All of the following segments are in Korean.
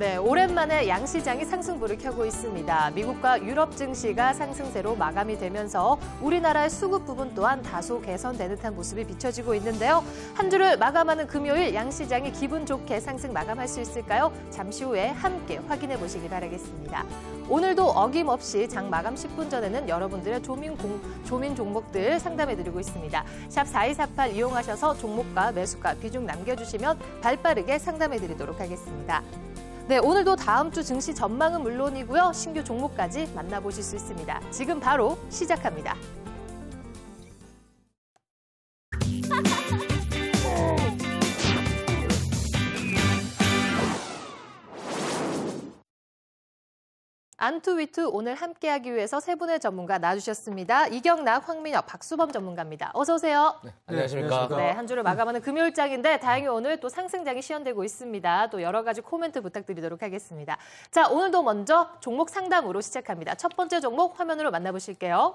네, 오랜만에 양시장이 상승부를 켜고 있습니다. 미국과 유럽 증시가 상승세로 마감이 되면서 우리나라의 수급 부분 또한 다소 개선되는 듯한 모습이 비춰지고 있는데요. 한 주를 마감하는 금요일 양시장이 기분 좋게 상승 마감할 수 있을까요? 잠시 후에 함께 확인해 보시기 바라겠습니다. 오늘도 어김없이 장 마감 10분 전에는 여러분들의 조민 종목들 상담해드리고 있습니다. 샵 4248 이용하셔서 종목과 매수가 비중 남겨주시면 발빠르게 상담해드리도록 하겠습니다. 네, 오늘도 다음 주 증시 전망은 물론이고요. 신규 종목까지 만나보실 수 있습니다. 지금 바로 시작합니다. 안투위투 오늘 함께하기 위해서 세 분의 전문가 나와주셨습니다. 이경락, 황민혁, 박수범 전문가입니다. 어서 오세요. 네, 안녕하십니까. 네, 한 주를 마감하는 금요일장인데 다행히 오늘 또 상승장이 시연되고 있습니다. 또 여러 가지 코멘트 부탁드리도록 하겠습니다. 자, 오늘도 먼저 종목 상담으로 시작합니다. 첫 번째 종목 화면으로 만나보실게요.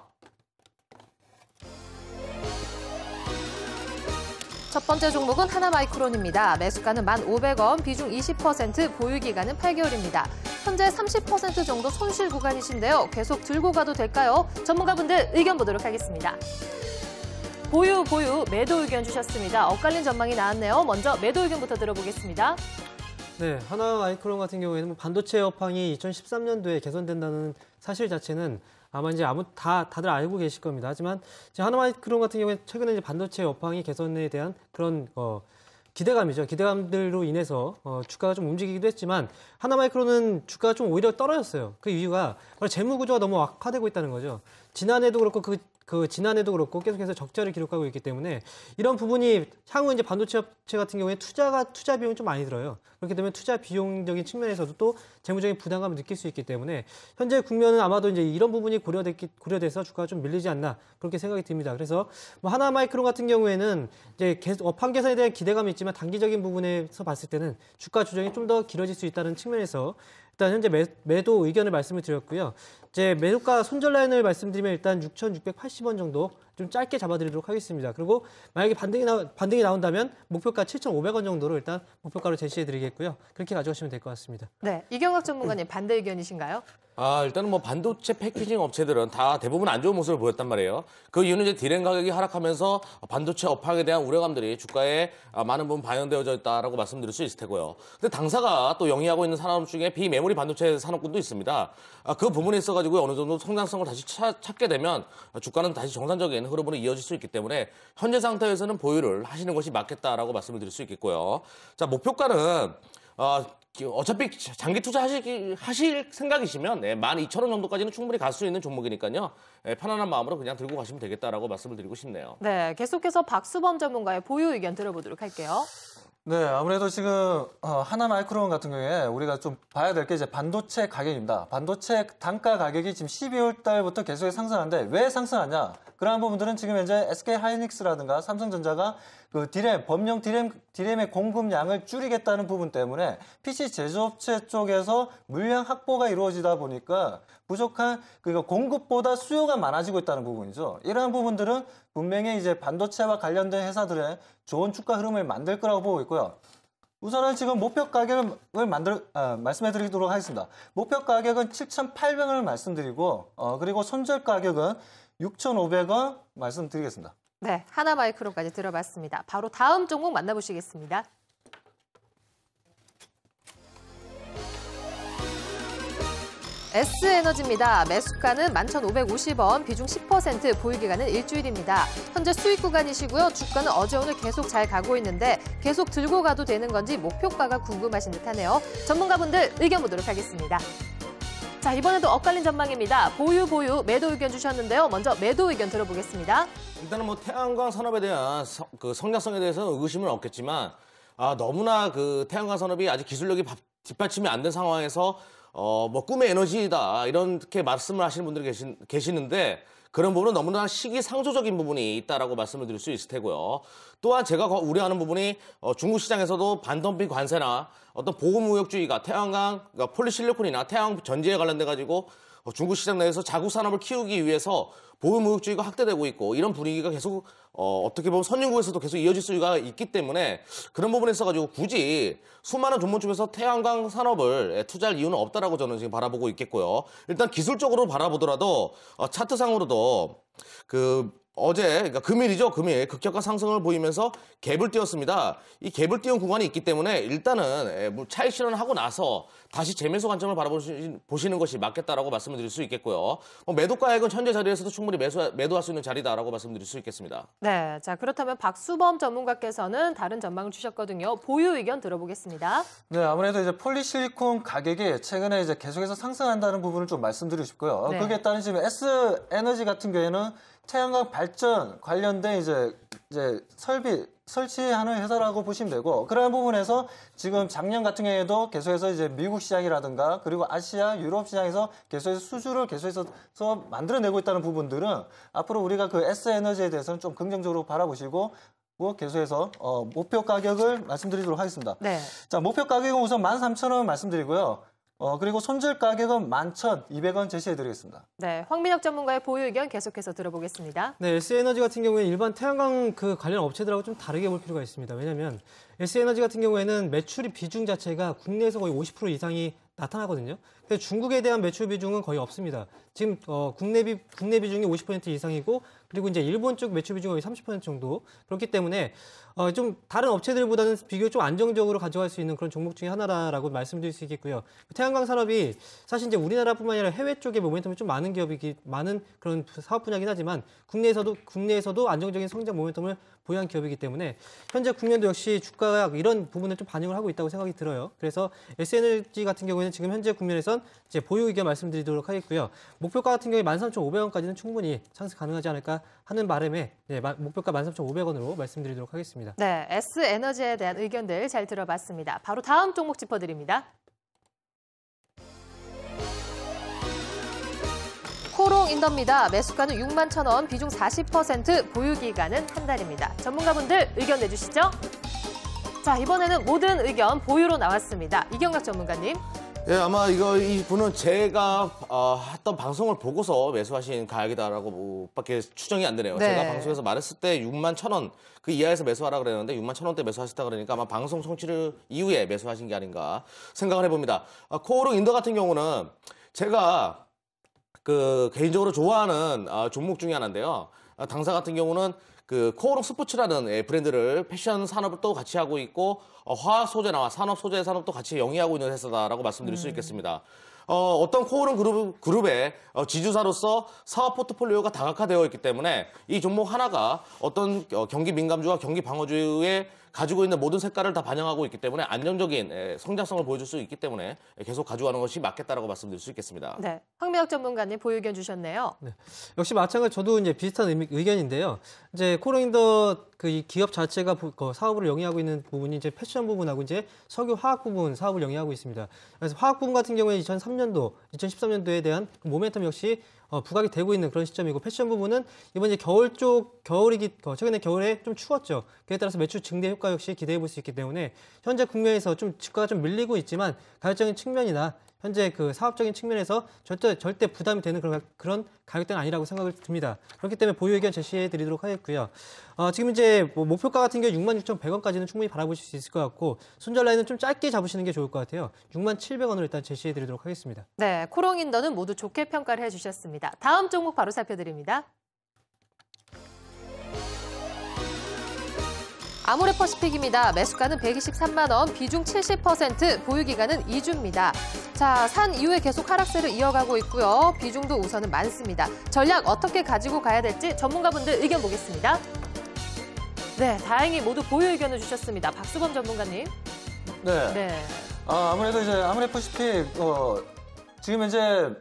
첫 번째 종목은 하나마이크론입니다. 매수가는 1,500원, 비중 20%, 보유기간은 8개월입니다. 현재 30% 정도 손실 구간이신데요. 계속 들고 가도 될까요? 전문가분들 의견 보도록 하겠습니다. 보유, 매도 의견 주셨습니다. 엇갈린 전망이 나왔네요. 먼저 매도 의견부터 들어보겠습니다. 네, 하나마이크론 같은 경우에는 반도체 업황이 2013년도에 개선된다는 사실 자체는 아마 이제 다들 알고 계실 겁니다. 하지만 이제 하나마이크론 같은 경우에 최근에 이제 반도체 업황이 개선에 대한 그런 기대감이죠. 기대감들로 인해서 주가가 좀 움직이기도 했지만 하나마이크론은 주가가 좀 오히려 떨어졌어요. 그 이유가 바로 재무 구조가 너무 악화되고 있다는 거죠. 지난해도 그렇고 지난해도 그렇고 계속해서 적자를 기록하고 있기 때문에 이런 부분이 향후 이제 반도체 업체 같은 경우에 투자 비용이 좀 많이 들어요. 그렇게 되면 투자 비용적인 측면에서도 또 재무적인 부담감을 느낄 수 있기 때문에 현재 국면은 아마도 이제 이런 부분이 고려돼서 주가가 좀 밀리지 않나 그렇게 생각이 듭니다. 그래서 뭐 하나마이크론 같은 경우에는 이제 업황 개선에 대한 기대감이 있지만 단기적인 부분에서 봤을 때는 주가 조정이 좀 더 길어질 수 있다는 측면에서 일단 현재 매도 의견을 말씀을 드렸고요. 이제 매도가 손절 라인을 말씀드리면 일단 6,680원 정도 좀 짧게 잡아드리도록 하겠습니다. 그리고 만약에 반등이 나온다면 목표가 7,500원 정도로 일단 목표가로 제시해드리겠고요. 그렇게 가져가시면 될 것 같습니다. 네, 이경락 전문가님 반대 의견이신가요? 일단은 뭐 반도체 패키징 업체들은 다 대부분 안 좋은 모습을 보였단 말이에요. 그 이유는 이제 디램 가격이 하락하면서 반도체 업황에 대한 우려감들이 주가에 많은 부분 반영되어져 있다라고 말씀드릴 수 있을 테고요. 근데 당사가 또 영위하고 있는 산업 중에 비메모리 반도체 산업군도 있습니다. 그 부분에 있어가지고 어느 정도 성장성을 다시 찾게 되면 주가는 다시 정상적인 흐름으로 이어질 수 있기 때문에 현재 상태에서는 보유를 하시는 것이 맞겠다라고 말씀을 드릴 수 있겠고요. 자, 목표가는 어차피 장기 투자하실 생각이시면 12,000원 정도까지는 충분히 갈 수 있는 종목이니까요. 편안한 마음으로 그냥 들고 가시면 되겠다라고 말씀을 드리고 싶네요. 네, 계속해서 박수범 전문가의 보유 의견 들어보도록 할게요. 네, 아무래도 지금 하나마이크론 같은 경우에 우리가 좀 봐야 될 게 이제 반도체 가격입니다. 반도체 단가 가격이 지금 12월 달부터 계속해서 상승하는데 왜 상승하냐? 그러한 부분들은 지금 현재 SK하이닉스라든가 삼성전자가 그 범용 디램의 공급량을 줄이겠다는 부분 때문에 PC 제조업체 쪽에서 물량 확보가 이루어지다 보니까 부족한 공급보다 수요가 많아지고 있다는 부분이죠. 이러한 부분들은 분명히 이제 반도체와 관련된 회사들의 좋은 주가 흐름을 만들 거라고 보고 있고요. 우선은 지금 목표 가격을 말씀해 드리도록 하겠습니다. 목표 가격은 7,800원을 말씀드리고 그리고 손절 가격은 6,500원 말씀드리겠습니다. 네, 하나마이크론까지 들어봤습니다. 바로 다음 종목 만나보시겠습니다. S에너지입니다. 매수가는 11,550원, 비중 10%, 보유기간은 일주일입니다. 현재 수익 구간이시고요. 주가는 어제 오늘 계속 잘 가고 있는데 계속 들고 가도 되는 건지 목표가가 궁금하신 듯하네요. 전문가분들 의견 보도록 하겠습니다. 자, 이번에도 엇갈린 전망입니다. 보유, 매도 의견 주셨는데요. 먼저 매도 의견 들어보겠습니다. 일단은 뭐 태양광 산업에 대한 그 성장성에 대해서는 의구심은 없겠지만 너무나 그 태양광 산업이 아직 기술력이 뒷받침이 안 된 상황에서 뭐 꿈의 에너지다 이렇게 말씀을 하시는 분들이 계시는데 그런 부분은 너무나 시기상조적인 부분이 있다라고 말씀을 드릴 수 있을 테고요. 또한 제가 우려하는 부분이 중국 시장에서도 반덤핑 관세나 어떤 보호무역주의가 태양광, 그러니까 폴리실리콘이나 태양 전지에 관련돼 가지고 중국 시장 내에서 자국 산업을 키우기 위해서 보유무역주의가 확대되고 있고 이런 분위기가 계속 어떻게 보면 선진국에서도 계속 이어질 수가 있기 때문에 그런 부분에 있어가지고 굳이 수많은 종목 중에서 태양광 산업을 투자할 이유는 없다라고 저는 지금 바라보고 있겠고요. 일단 기술적으로 바라보더라도 차트상으로도 그러니까 금일이죠. 금일 급격한 상승을 보이면서 갭을 띄웠습니다. 이 갭을 띄운 구간이 있기 때문에 일단은 차익 실현을 하고 나서 다시 재매수 관점을 바라보시는 것이 맞겠다라고 말씀을 드릴 수 있겠고요. 매도가액은 현재 자리에서도 충분히 매도할 수 있는 자리다라고 말씀드릴 수 있겠습니다. 네, 자 그렇다면 박수범 전문가께서는 다른 전망을 주셨거든요. 보유 의견 들어보겠습니다. 네, 아무래도 이제 폴리실리콘 가격이 최근에 이제 계속해서 상승한다는 부분을 좀 말씀드리고 싶고요. 네. 그게 따른 지금 S에너지 같은 경우에는 태양광 발전 관련된 이제 설치하는 회사라고 보시면 되고, 그런 부분에서 지금 작년 같은 경우에도 계속해서 이제 미국 시장이라든가 그리고 아시아, 유럽 시장에서 계속해서 수주를 계속해서 만들어내고 있다는 부분들은 앞으로 우리가 그 S에너지에 대해서는 좀 긍정적으로 바라보시고 계속해서 목표 가격을 말씀드리도록 하겠습니다. 네. 자, 목표 가격은 우선 13,000원 말씀드리고요. 그리고 손절 가격은 11,200원 제시해드리겠습니다. 네, 황민혁 전문가의 보유 의견 계속해서 들어보겠습니다. 네, S에너지 같은 경우에 일반 태양광 그 관련 업체들하고 좀 다르게 볼 필요가 있습니다. 왜냐하면 S에너지 같은 경우에는 매출이 비중 자체가 국내에서 거의 50% 이상이 나타나거든요. 근데 중국에 대한 매출 비중은 거의 없습니다. 지금 국내 비중이 50% 이상이고, 그리고 이제 일본 쪽 매출 비중이 거의 30% 정도. 그렇기 때문에 좀 다른 업체들보다는 비교적 좀 안정적으로 가져갈 수 있는 그런 종목 중에 하나라고 말씀드릴 수 있겠고요. 태양광 산업이 사실 이제 우리나라뿐만 아니라 해외 쪽에 모멘텀이 좀 많은 그런 사업 분야긴 하지만 국내에서도 안정적인 성장 모멘텀을 보유한 기업이기 때문에 현재 국면도 역시 주가가 이런 부분에 좀 반영을 하고 있다고 생각이 들어요. 그래서 S에너지 같은 경우에는 지금 현재 국면에선 이제 보유 의견 말씀드리도록 하겠고요. 목표가 같은 경우에 13,500원까지는 충분히 상승 가능하지 않을까 하는 바람에 목표가 13,500원으로 말씀드리도록 하겠습니다. 네, S에너지에 대한 의견들 잘 들어봤습니다. 바로 다음 종목 짚어드립니다. 코롱인더입니다. 매수가는 61,000원, 비중 40%, 보유기간은 한 달입니다. 전문가분들 의견 내주시죠. 자, 이번에는 모든 의견 보유로 나왔습니다. 이경락 전문가님. 예, 아마 이분은 제가 했던 방송을 보고서 매수하신 가격이다라고 밖에 추정이 안 되네요. 네. 제가 방송에서 말했을 때 61,000원 그 이하에서 매수하라 그랬는데 61,000원대 매수하셨다 그러니까 아마 방송 송취를 이후에 매수하신 게 아닌가 생각을 해봅니다. 코오롱인더 같은 경우는 제가 개인적으로 좋아하는 종목 중에 하나인데요. 당사 같은 경우는 코오롱 스포츠라는 브랜드를 패션 산업을 또 같이 하고 있고 화학 소재나 산업 소재 산업도 같이 영위하고 있는 회사다라고 말씀드릴 수 있겠습니다. 어떤 코오롱 그룹의 지주사로서 사업 포트폴리오가 다각화되어 있기 때문에 이 종목 하나가 어떤 경기 민감주와 경기 방어주에 가지고 있는 모든 색깔을 다 반영하고 있기 때문에 안정적인 성장성을 보여줄 수 있기 때문에 계속 가져가는 것이 맞겠다라고 말씀드릴 수 있겠습니다. 네, 황민혁 전문가님 보유 의견 주셨네요. 네. 역시 마찬가지로 저도 이제 비슷한 의견인데요. 이제 코오롱인더 이 기업 자체가 사업을 영위하고 있는 부분이 이제 패션 부분하고 이제 석유 화학 부분 사업을 영위하고 있습니다. 그래서 화학 부분 같은 경우에 2013년도에 대한 모멘텀 역시 부각이 되고 있는 그런 시점이고, 패션 부분은 이번 이제 최근에 겨울에 좀 추웠죠. 그에 따라서 매출 증대 효과 역시 기대해 볼 수 있기 때문에 현재 국면에서 좀 주가가 좀 밀리고 있지만 가격적인 측면이나 현재 사업적인 측면에서 절대 부담이 되는 그런 가격대는 아니라고 생각을 듭니다. 그렇기 때문에 보유 의견 제시해 드리도록 하겠고요. 지금 이제 목표가 같은 경우 66,100원까지는 충분히 바라보실 수 있을 것 같고, 손절 라인은 좀 짧게 잡으시는 게 좋을 것 같아요. 67,000원으로 일단 제시해 드리도록 하겠습니다. 네, 코롱인더는 모두 좋게 평가를 해주셨습니다. 다음 종목 바로 살펴드립니다. 아모레퍼시픽입니다. 매수가는 123만 원, 비중 70%, 보유기간은 2주입니다. 자, 산 이후에 계속 하락세를 이어가고 있고요. 비중도 우선은 많습니다. 전략 어떻게 가지고 가야 될지 전문가분들 의견 보겠습니다. 네, 다행히 모두 보유 의견을 주셨습니다. 박수범 전문가님. 네. 아무래도 이제 아모레퍼시픽 지금 이제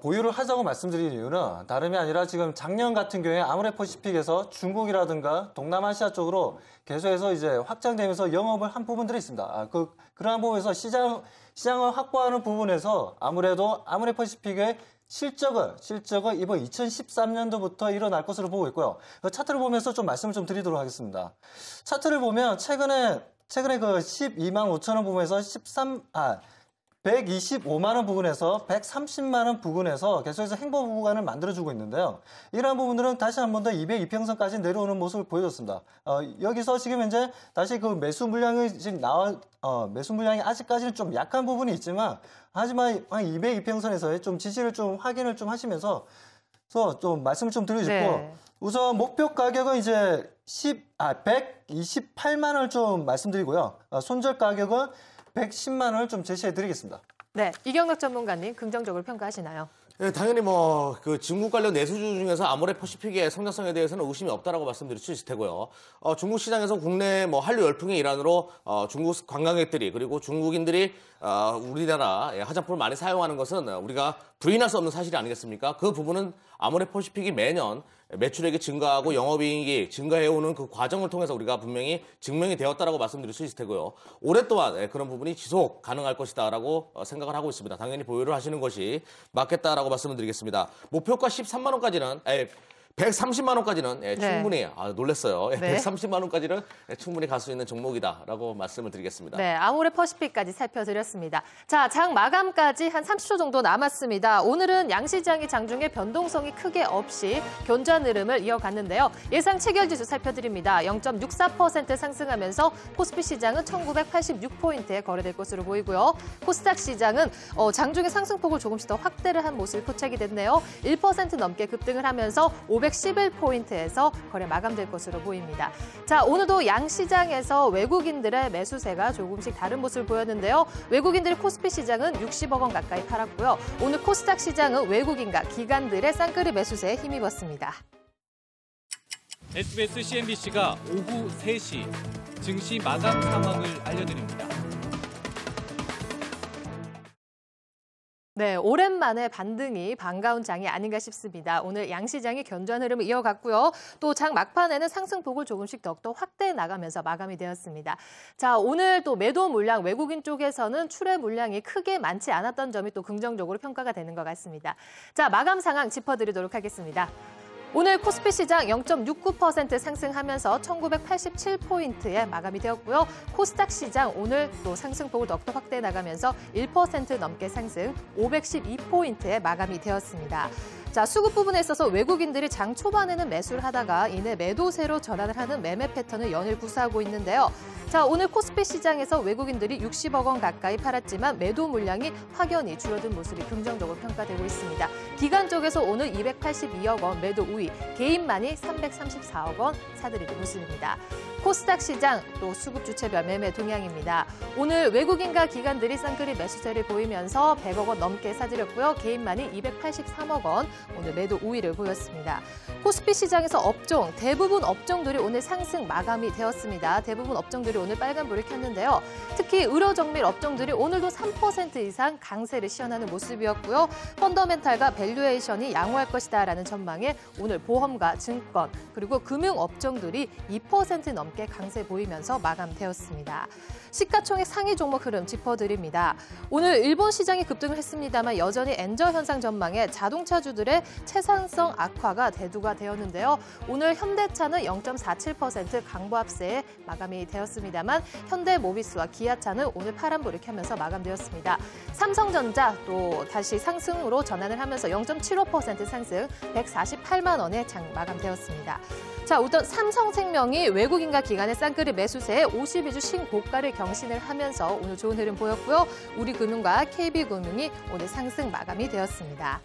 보유를 하자고 말씀드린 이유는 다름이 아니라 지금 작년 같은 경우에 아모레퍼시픽에서 중국이라든가 동남아시아 쪽으로 계속해서 이제 확장되면서 영업을 한 부분들이 있습니다. 그러한 부분에서 시장을 확보하는 부분에서 아무래도 아모레퍼시픽의 실적은 이번 2013년도부터 일어날 것으로 보고 있고요. 차트를 보면서 좀 말씀을 좀 드리도록 하겠습니다. 차트를 보면 최근에 그 125,000원 부분에서 125만 원 부근에서 130만 원 부근에서 계속해서 행보 구간을 만들어주고 있는데요. 이러한 부분들은 다시 한 번 더 202평선까지 내려오는 모습을 보여줬습니다. 여기서 지금 현재 다시 그 매수 물량이 지금 매수 물량이 아직까지는 좀 약한 부분이 있지만, 하지만 한 202평선에서의 좀 지지를 좀 확인을 좀 하시면서 좀 말씀을 좀 드리고 싶고, 네. 우선 목표 가격은 이제 128만 원을 좀 말씀드리고요. 손절 가격은 110만 원을 좀 제시해 드리겠습니다. 네, 이경락 전문가님 긍정적으로 평가하시나요? 네, 당연히 그 중국 관련 내수주 중에서 아모레퍼시픽의 성장성에 대해서는 의심이 없다라고 말씀드릴 수 있을 테고요. 중국 시장에서 국내 한류 열풍의 일환으로 중국 관광객들이 그리고 중국인들이 우리나라 화장품을 많이 사용하는 것은 우리가 부인할 수 없는 사실이 아니겠습니까? 그 부분은 아모레퍼시픽이 매년 매출액이 증가하고 영업이익이 증가해오는 그 과정을 통해서 우리가 분명히 증명이 되었다라고 말씀드릴 수 있을 테고요. 올해 또한 그런 부분이 지속 가능할 것이다라고 생각을 하고 있습니다. 당연히 보유를 하시는 것이 맞겠다라고 말씀을 드리겠습니다. 목표가 13만 원까지는 130만 원까지는 충분히 놀랐어요. 네. 130만 원까지는 충분히 갈 수 있는 종목이다라고 말씀을 드리겠습니다. 네, 아모레퍼시픽까지 살펴드렸습니다. 자, 장 마감까지 한 30초 정도 남았습니다. 오늘은 양시장이 장중에 변동성이 크게 없이 견조한 흐름을 이어갔는데요. 예상 체결지수 살펴드립니다. 0.64% 상승하면서 코스피 시장은 1986포인트에 거래될 것으로 보이고요. 코스닥 시장은 장중에 상승폭을 조금씩 더 확대를 한 모습이 포착이 됐네요. 1% 넘게 급등을 하면서 511포인트에서 거래 마감될 것으로 보입니다. 자, 오늘도 양시장에서 외국인들의 매수세가 조금씩 다른 모습을 보였는데요. 외국인들이 코스피 시장은 60억 원 가까이 팔았고요. 오늘 코스닥 시장은 외국인과 기관들의 쌍끌이 매수세에 힘입었습니다. SBS CNBC가 오후 3시 증시 마감 상황을 알려드립니다. 네, 오랜만에 반등이 반가운 장이 아닌가 싶습니다. 오늘 양시장이 견조한 흐름을 이어갔고요. 또 장 막판에는 상승폭을 조금씩 더욱더 확대해 나가면서 마감이 되었습니다. 자, 오늘 또 매도 물량, 외국인 쪽에서는 출회 물량이 크게 많지 않았던 점이 또 긍정적으로 평가가 되는 것 같습니다. 자, 마감 상황 짚어드리도록 하겠습니다. 오늘 코스피 시장 0.69% 상승하면서 1987포인트에 마감이 되었고요. 코스닥 시장 오늘 또 상승폭을 더욱더 확대해 나가면서 1% 넘게 상승 512포인트에 마감이 되었습니다. 자, 수급 부분에 있어서 외국인들이 장 초반에는 매수를 하다가 이내 매도세로 전환을 하는 매매 패턴을 연일 구사하고 있는데요. 자, 오늘 코스피 시장에서 외국인들이 60억 원 가까이 팔았지만 매도 물량이 확연히 줄어든 모습이 긍정적으로 평가되고 있습니다. 기관 쪽에서 오늘 282억 원 매도 우위, 개인만이 334억 원 사들이는 모습입니다. 코스닥 시장 또 수급 주체별 매매 동향입니다. 오늘 외국인과 기관들이 쌍끌이 매수세를 보이면서 100억 원 넘게 사들였고요. 개인만이 283억 원 오늘 매도 우위를 보였습니다. 코스피 시장에서 업종, 대부분 업종들이 오늘 상승 마감이 되었습니다. 대부분 업종들이 오늘 빨간불을 켰는데요. 특히 의료정밀 업종들이 오늘도 3% 이상 강세를 시현하는 모습이었고요. 펀더멘탈과 밸류에이션이 양호할 것이다라는 전망에 오늘 보험과 증권 그리고 금융 업종들이 2% 넘게 강세 보이면서 마감되었습니다. 시가총액 상위 종목 흐름 짚어드립니다. 오늘 일본 시장이 급등을 했습니다만 여전히 엔저 현상 전망에 자동차주들의 채산성 악화가 대두가 되었는데요. 오늘 현대차는 0.47% 강보합세에 마감이 되었습니다만 현대모비스와 기아차는 오늘 파란불을 켜면서 마감되었습니다. 삼성전자 또 다시 상승으로 전환을 하면서 0.75% 상승 148만 원에 장 마감되었습니다. 자, 우선 삼성생명이 외국인과 기관의 쌍끌이 매수세에 52주 신고가를 경신을 하면서 오늘 좋은 흐름 보였고요. 우리금융과 KB금융이 오늘 상승 마감이 되었습니다.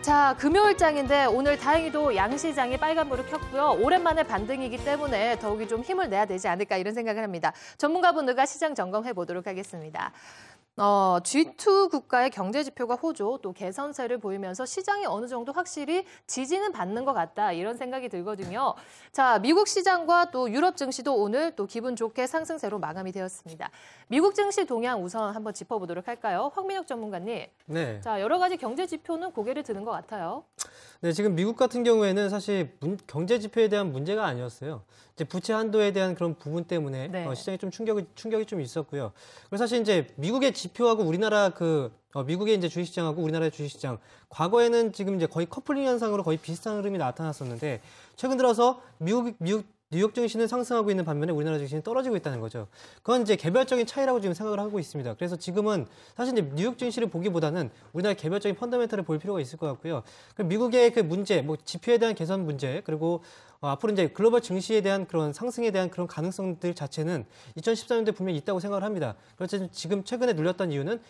자, 금요일장인데 오늘 다행히도 양시장이 빨간불을 켰고요. 오랜만에 반등이기 때문에 더욱이 좀 힘을 내야 되지 않을까 이런 생각을 합니다. 전문가분들과 시장 점검해 보도록 하겠습니다. G2 국가의 경제 지표가 호조 또 개선세를 보이면서 시장이 어느 정도 확실히 지지는 받는 것 같다 이런 생각이 들거든요. 자, 미국 시장과 또 유럽 증시도 오늘 또 기분 좋게 상승세로 마감이 되었습니다. 미국 증시 동향 우선 한번 짚어보도록 할까요? 황민혁 전문가님. 네. 자, 여러 가지 경제 지표는 고개를 드는 것 같아요. 네, 지금 미국 같은 경우에는 사실 경제 지표에 대한 문제가 아니었어요. 이제 부채 한도에 대한 그런 부분 때문에 네. 시장에 좀 충격이 좀 있었고요. 그래서 사실 이제 미국의 지표하고 우리나라 미국의 이제 주식시장하고 우리나라의 주식시장 과거에는 지금 이제 거의 커플링 현상으로 거의 비슷한 흐름이 나타났었는데 최근 들어서 미국 뉴욕 증시는 상승하고 있는 반면에 우리나라 증시는 떨어지고 있다는 거죠. 그건 이제 개별적인 차이라고 지금 생각을 하고 있습니다. 그래서 지금은 사실 이제 뉴욕 증시를 보기보다는 우리나라 개별적인 펀더멘털을 볼 필요가 있을 것 같고요. 미국의 그 문제, 뭐 지표에 대한 개선 문제, 그리고 앞으로 이제 글로벌 증시에 대한 그런 상승에 대한 그런 가능성들 자체는 2014년도에 분명히 있다고 생각을 합니다. 그렇지만 지금 최근에 눌렸던 이유는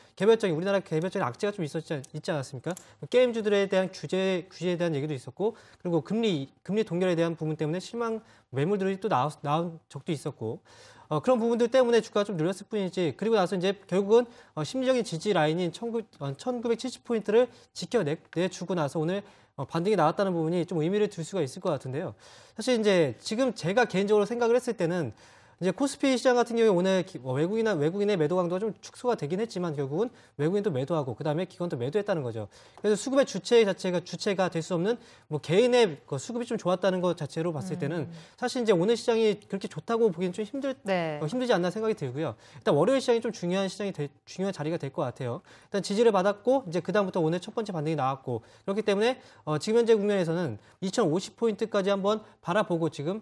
우리나라 개별적인 악재가 좀 있지 않았습니까? 게임주들에 대한 규제에 대한 얘기도 있었고, 그리고 금리 동결에 대한 부분 때문에 실망 매물들이 또 나온 적도 있었고, 그런 부분들 때문에 주가가 좀 눌렸을 뿐이지, 그리고 나서 이제 결국은 심리적인 지지 라인인 1970포인트를 지켜내주고 나서 오늘 반등이 나왔다는 부분이 좀 의미를 둘 수가 있을 것 같은데요. 사실 이제 지금 제가 개인적으로 생각을 했을 때는 이제 코스피 시장 같은 경우에 오늘 외국인의 매도 강도가 좀 축소가 되긴 했지만 결국은 외국인도 매도하고 그다음에 기관도 매도했다는 거죠. 그래서 수급의 주체가 될 수 없는 뭐 개인의 수급이 좀 좋았다는 것 자체로 봤을 때는 사실 이제 오늘 시장이 그렇게 좋다고 보기는 좀 힘들지 않나 생각이 들고요. 일단 월요일 시장이 좀 중요한 자리가 될 것 같아요. 일단 지지를 받았고 이제 그다음부터 오늘 첫 번째 반등이 나왔고 그렇기 때문에 지금 현재 국면에서는 2050포인트까지 한번 바라보고 지금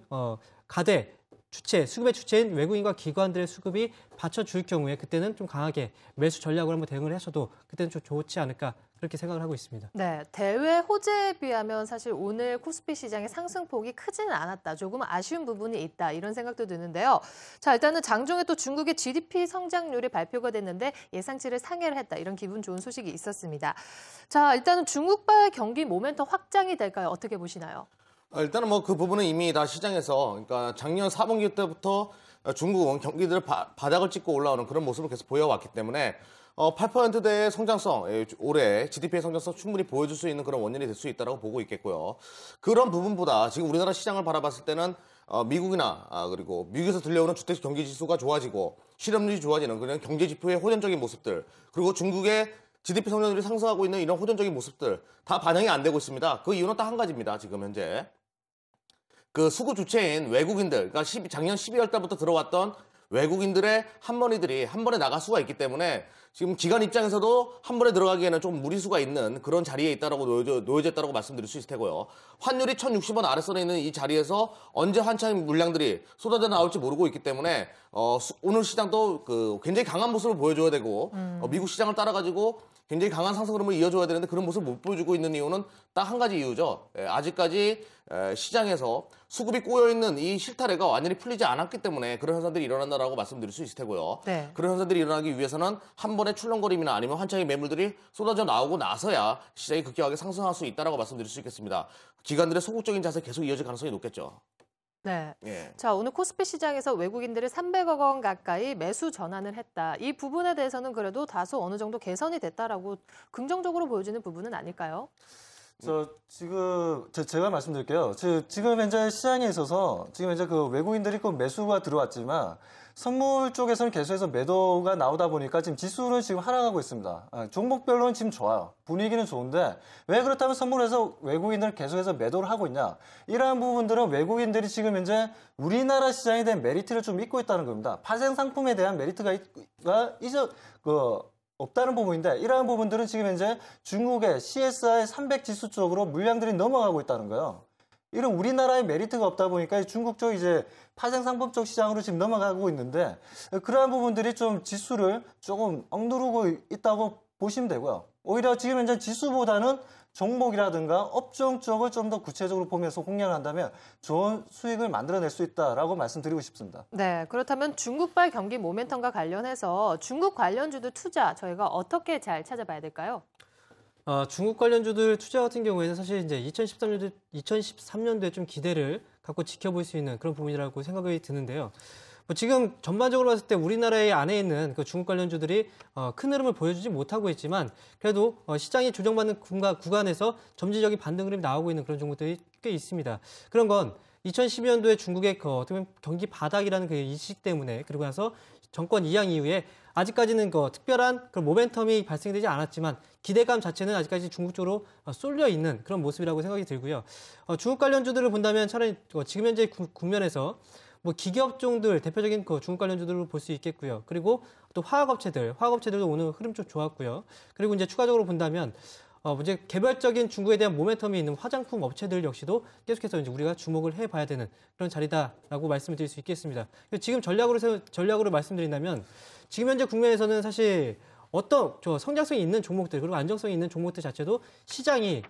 수급의 주체인 외국인과 기관들의 수급이 받쳐줄 경우에 그때는 좀 강하게 매수 전략으로 한번 대응을 하셔도 그때는 좀 좋지 않을까 그렇게 생각을 하고 있습니다. 네, 대외 호재에 비하면 사실 오늘 코스피 시장의 상승폭이 크지는 않았다. 조금 아쉬운 부분이 있다. 이런 생각도 드는데요. 자, 일단은 장중에 또 중국의 GDP 성장률이 발표가 됐는데 예상치를 상회를 했다. 이런 기분 좋은 소식이 있었습니다. 자, 일단은 중국발 경기 모멘텀 확장이 될까요? 어떻게 보시나요? 일단은 뭐 그 부분은 이미 다 시장에서, 그러니까 작년 4분기 때부터 중국은 경기들 바닥을 찍고 올라오는 그런 모습을 계속 보여왔기 때문에 8%대의 성장성, 올해 GDP의 성장성 충분히 보여줄 수 있는 그런 원인이 될 수 있다고 보고 있겠고요. 그런 부분보다 지금 우리나라 시장을 바라봤을 때는 미국이나 그리고 미국에서 들려오는 주택 경기 지수가 좋아지고 실업률이 좋아지는 그런 경제 지표의 호전적인 모습들, 그리고 중국의 GDP 성장률이 상승하고 있는 이런 호전적인 모습들 다 반영이 안 되고 있습니다. 그 이유는 딱 한 가지입니다. 지금 현재 그 수구 주체인 외국인들, 그러니까 작년 12월 달부터 들어왔던 외국인들의 한번이들이 한 번에 나갈 수가 있기 때문에 지금 기관 입장에서도 한 번에 들어가기에는 좀 무리수가 있는 그런 자리에 있다라고 놓여져 있다라고 말씀드릴 수 있을 테고요. 환율이 1,060원 아래선에 있는 이 자리에서 언제 한창 물량들이 쏟아져 나올지 모르고 있기 때문에 오늘 시장도 굉장히 강한 모습을 보여줘야 되고 미국 시장을 따라가지고 굉장히 강한 상승 흐름을 이어줘야 되는데 그런 모습을 못 보여주고 있는 이유는 딱 한 가지 이유죠. 아직까지 시장에서 수급이 꼬여있는 이 실타래가 완전히 풀리지 않았기 때문에 그런 현상들이 일어난다라고 말씀드릴 수 있을 테고요. 네. 그런 현상들이 일어나기 위해서는 한 번의 출렁거림이나 아니면 한창의 매물들이 쏟아져 나오고 나서야 시장이 급격하게 상승할 수 있다라고 말씀드릴 수 있겠습니다. 기관들의 소극적인 자세 계속 이어질 가능성이 높겠죠. 네. 예. 자, 오늘 코스피 시장에서 외국인들이 300억 원 가까이 매수 전환을 했다. 이 부분에 대해서는 그래도 다소 어느 정도 개선이 됐다라고 긍정적으로 보여지는 부분은 아닐까요? 제가 말씀드릴게요. 지금 현재 시장에 있어서 지금 현재 그 외국인들이 그 매수가 들어왔지만 선물 쪽에서는 계속해서 매도가 나오다 보니까 지금 지수는 지금 하락하고 있습니다. 종목별로는 지금 좋아요. 분위기는 좋은데 왜 그렇다면 선물에서 외국인들 계속해서 매도를 하고 있냐? 이러한 부분들은 외국인들이 지금 현재 우리나라 시장에 대한 메리트를 좀 잊고 있다는 겁니다. 파생 상품에 대한 메리트가 없다는 부분인데 이러한 부분들은 지금 현재 중국의 CSI 300 지수 쪽으로 물량들이 넘어가고 있다는 거예요. 이런 우리나라의 메리트가 없다 보니까 중국 쪽 이제 파생 상품 쪽 시장으로 지금 넘어가고 있는데 그러한 부분들이 좀 지수를 조금 억누르고 있다고 보시면 되고요. 오히려 지금 현재 지수보다는 종목이라든가 업종 쪽을 좀 더 구체적으로 보면서 공략을 한다면 좋은 수익을 만들어낼 수 있다라고 말씀드리고 싶습니다. 네, 그렇다면 중국발 경기 모멘텀과 관련해서 중국 관련주들 투자 저희가 어떻게 잘 찾아봐야 될까요? 중국 관련주들 투자 같은 경우에는 사실 이제 2013년도에 좀 기대를 갖고 지켜볼 수 있는 그런 부분이라고 생각이 드는데요. 지금 전반적으로 봤을 때 우리나라의 안에 있는 그 중국 관련주들이 큰 흐름을 보여주지 못하고 있지만 그래도 시장이 조정받는 구간에서 점진적인 반등 흐름이 나오고 있는 그런 종목들이 꽤 있습니다. 그런 건 2012년도에 중국의 어떻게 보면 경기 바닥이라는 그 인식 때문에 그리고 나서 정권 이양 이후에 아직까지는 특별한 그 모멘텀이 발생되지 않았지만 기대감 자체는 아직까지 중국 쪽으로 쏠려 있는 그런 모습이라고 생각이 들고요. 중국 관련주들을 본다면 차라리 지금 현재 국면에서 기계업종들 대표적인 중국 관련주들로 볼 수 있겠고요. 그리고 또 화학업체들도 오늘 흐름 좀 좋았고요. 그리고 이제 추가적으로 본다면 이제 개별적인 중국에 대한 모멘텀이 있는 화장품 업체들 역시도 계속해서 이제 우리가 주목을 해봐야 되는 그런 자리다라고 말씀을 드릴 수 있겠습니다. 지금 전략으로 말씀드린다면 지금 현재 국면에서는 사실 어떤 성장성이 있는 종목들 그리고 안정성이 있는 종목들 자체도 시장이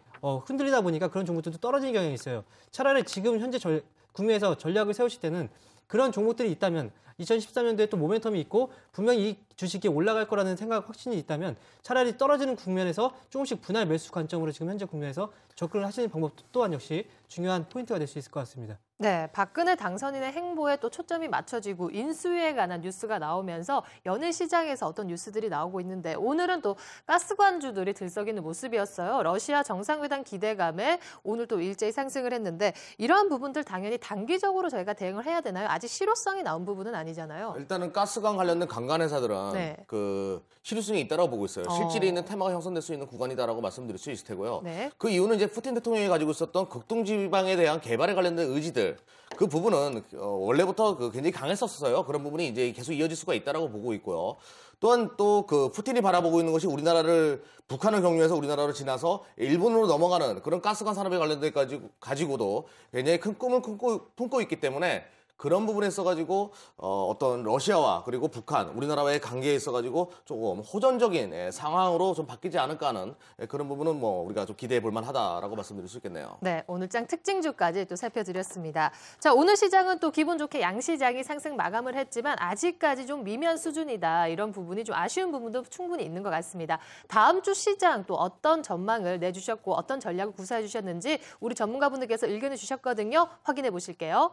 흔들리다 보니까 그런 종목들도 떨어지는 경향이 있어요. 차라리 지금 현재 국면에서 전략을 세우실 때는 그런 종목들이 있다면 2013년도에 또 모멘텀이 있고 분명히 이 주식이 올라갈 거라는 생각 확신이 있다면 차라리 떨어지는 국면에서 조금씩 분할 매수 관점으로 지금 현재 국면에서 접근을 하시는 방법 또한 역시 중요한 포인트가 될 수 있을 것 같습니다. 네, 박근혜 당선인의 행보에 또 초점이 맞춰지고 인수위에 관한 뉴스가 나오면서 연일 시장에서 어떤 뉴스들이 나오고 있는데 오늘은 또 가스관주들이 들썩이는 모습이었어요. 러시아 정상회담 기대감에 오늘 또 일제히 상승을 했는데 이러한 부분들 당연히 단기적으로 저희가 대응을 해야 되나요? 아직 실효성이 나온 부분은 아니잖아요. 일단은 가스관 관련된 관간 회사들은 네. 그 실효성이 있다고 보고 있어요. 실질이 있는 테마가 형성될 수 있는 구간이다라고 말씀드릴 수 있을 테고요. 네. 그 이유는 이제 푸틴 대통령이 가지고 있었던 극동지방에 대한 개발에 관련된 의지들 그 부분은 원래부터 굉장히 강했었어요. 그런 부분이 이제 계속 이어질 수가 있다라고 보고 있고요. 또한 또 그 푸틴이 바라보고 있는 것이 우리나라를 북한을 경유해서 우리나라로 지나서 일본으로 넘어가는 그런 가스관 산업에 관련된 가지고도 굉장히 큰 꿈을 품고 있기 때문에 그런 부분에 있어가지고 어떤 러시아와 그리고 북한, 우리나라와의 관계에 있어가지고 조금 호전적인 상황으로 좀 바뀌지 않을까 하는 그런 부분은 뭐 우리가 좀 기대해 볼 만하다라고 말씀드릴 수 있겠네요. 네, 오늘장 특징주까지 또 살펴드렸습니다. 자, 오늘 시장은 또 기분 좋게 양시장이 상승 마감을 했지만 아직까지 좀 미미한 수준이다. 이런 부분이 좀 아쉬운 부분도 충분히 있는 것 같습니다. 다음 주 시장 또 어떤 전망을 내주셨고 어떤 전략을 구사해 주셨는지 우리 전문가분들께서 의견을 주셨거든요. 확인해 보실게요.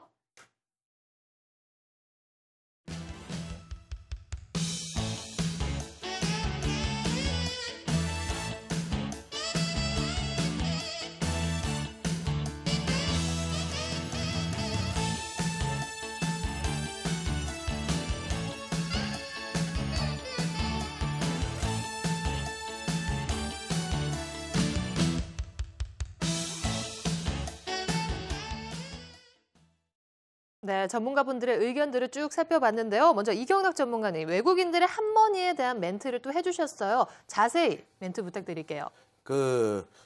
네, 전문가분들의 의견들을 쭉 살펴봤는데요. 먼저 이경락 전문가님, 외국인들의 한머니에 대한 멘트를 또 해주셨어요. 자세히 멘트 부탁드릴게요.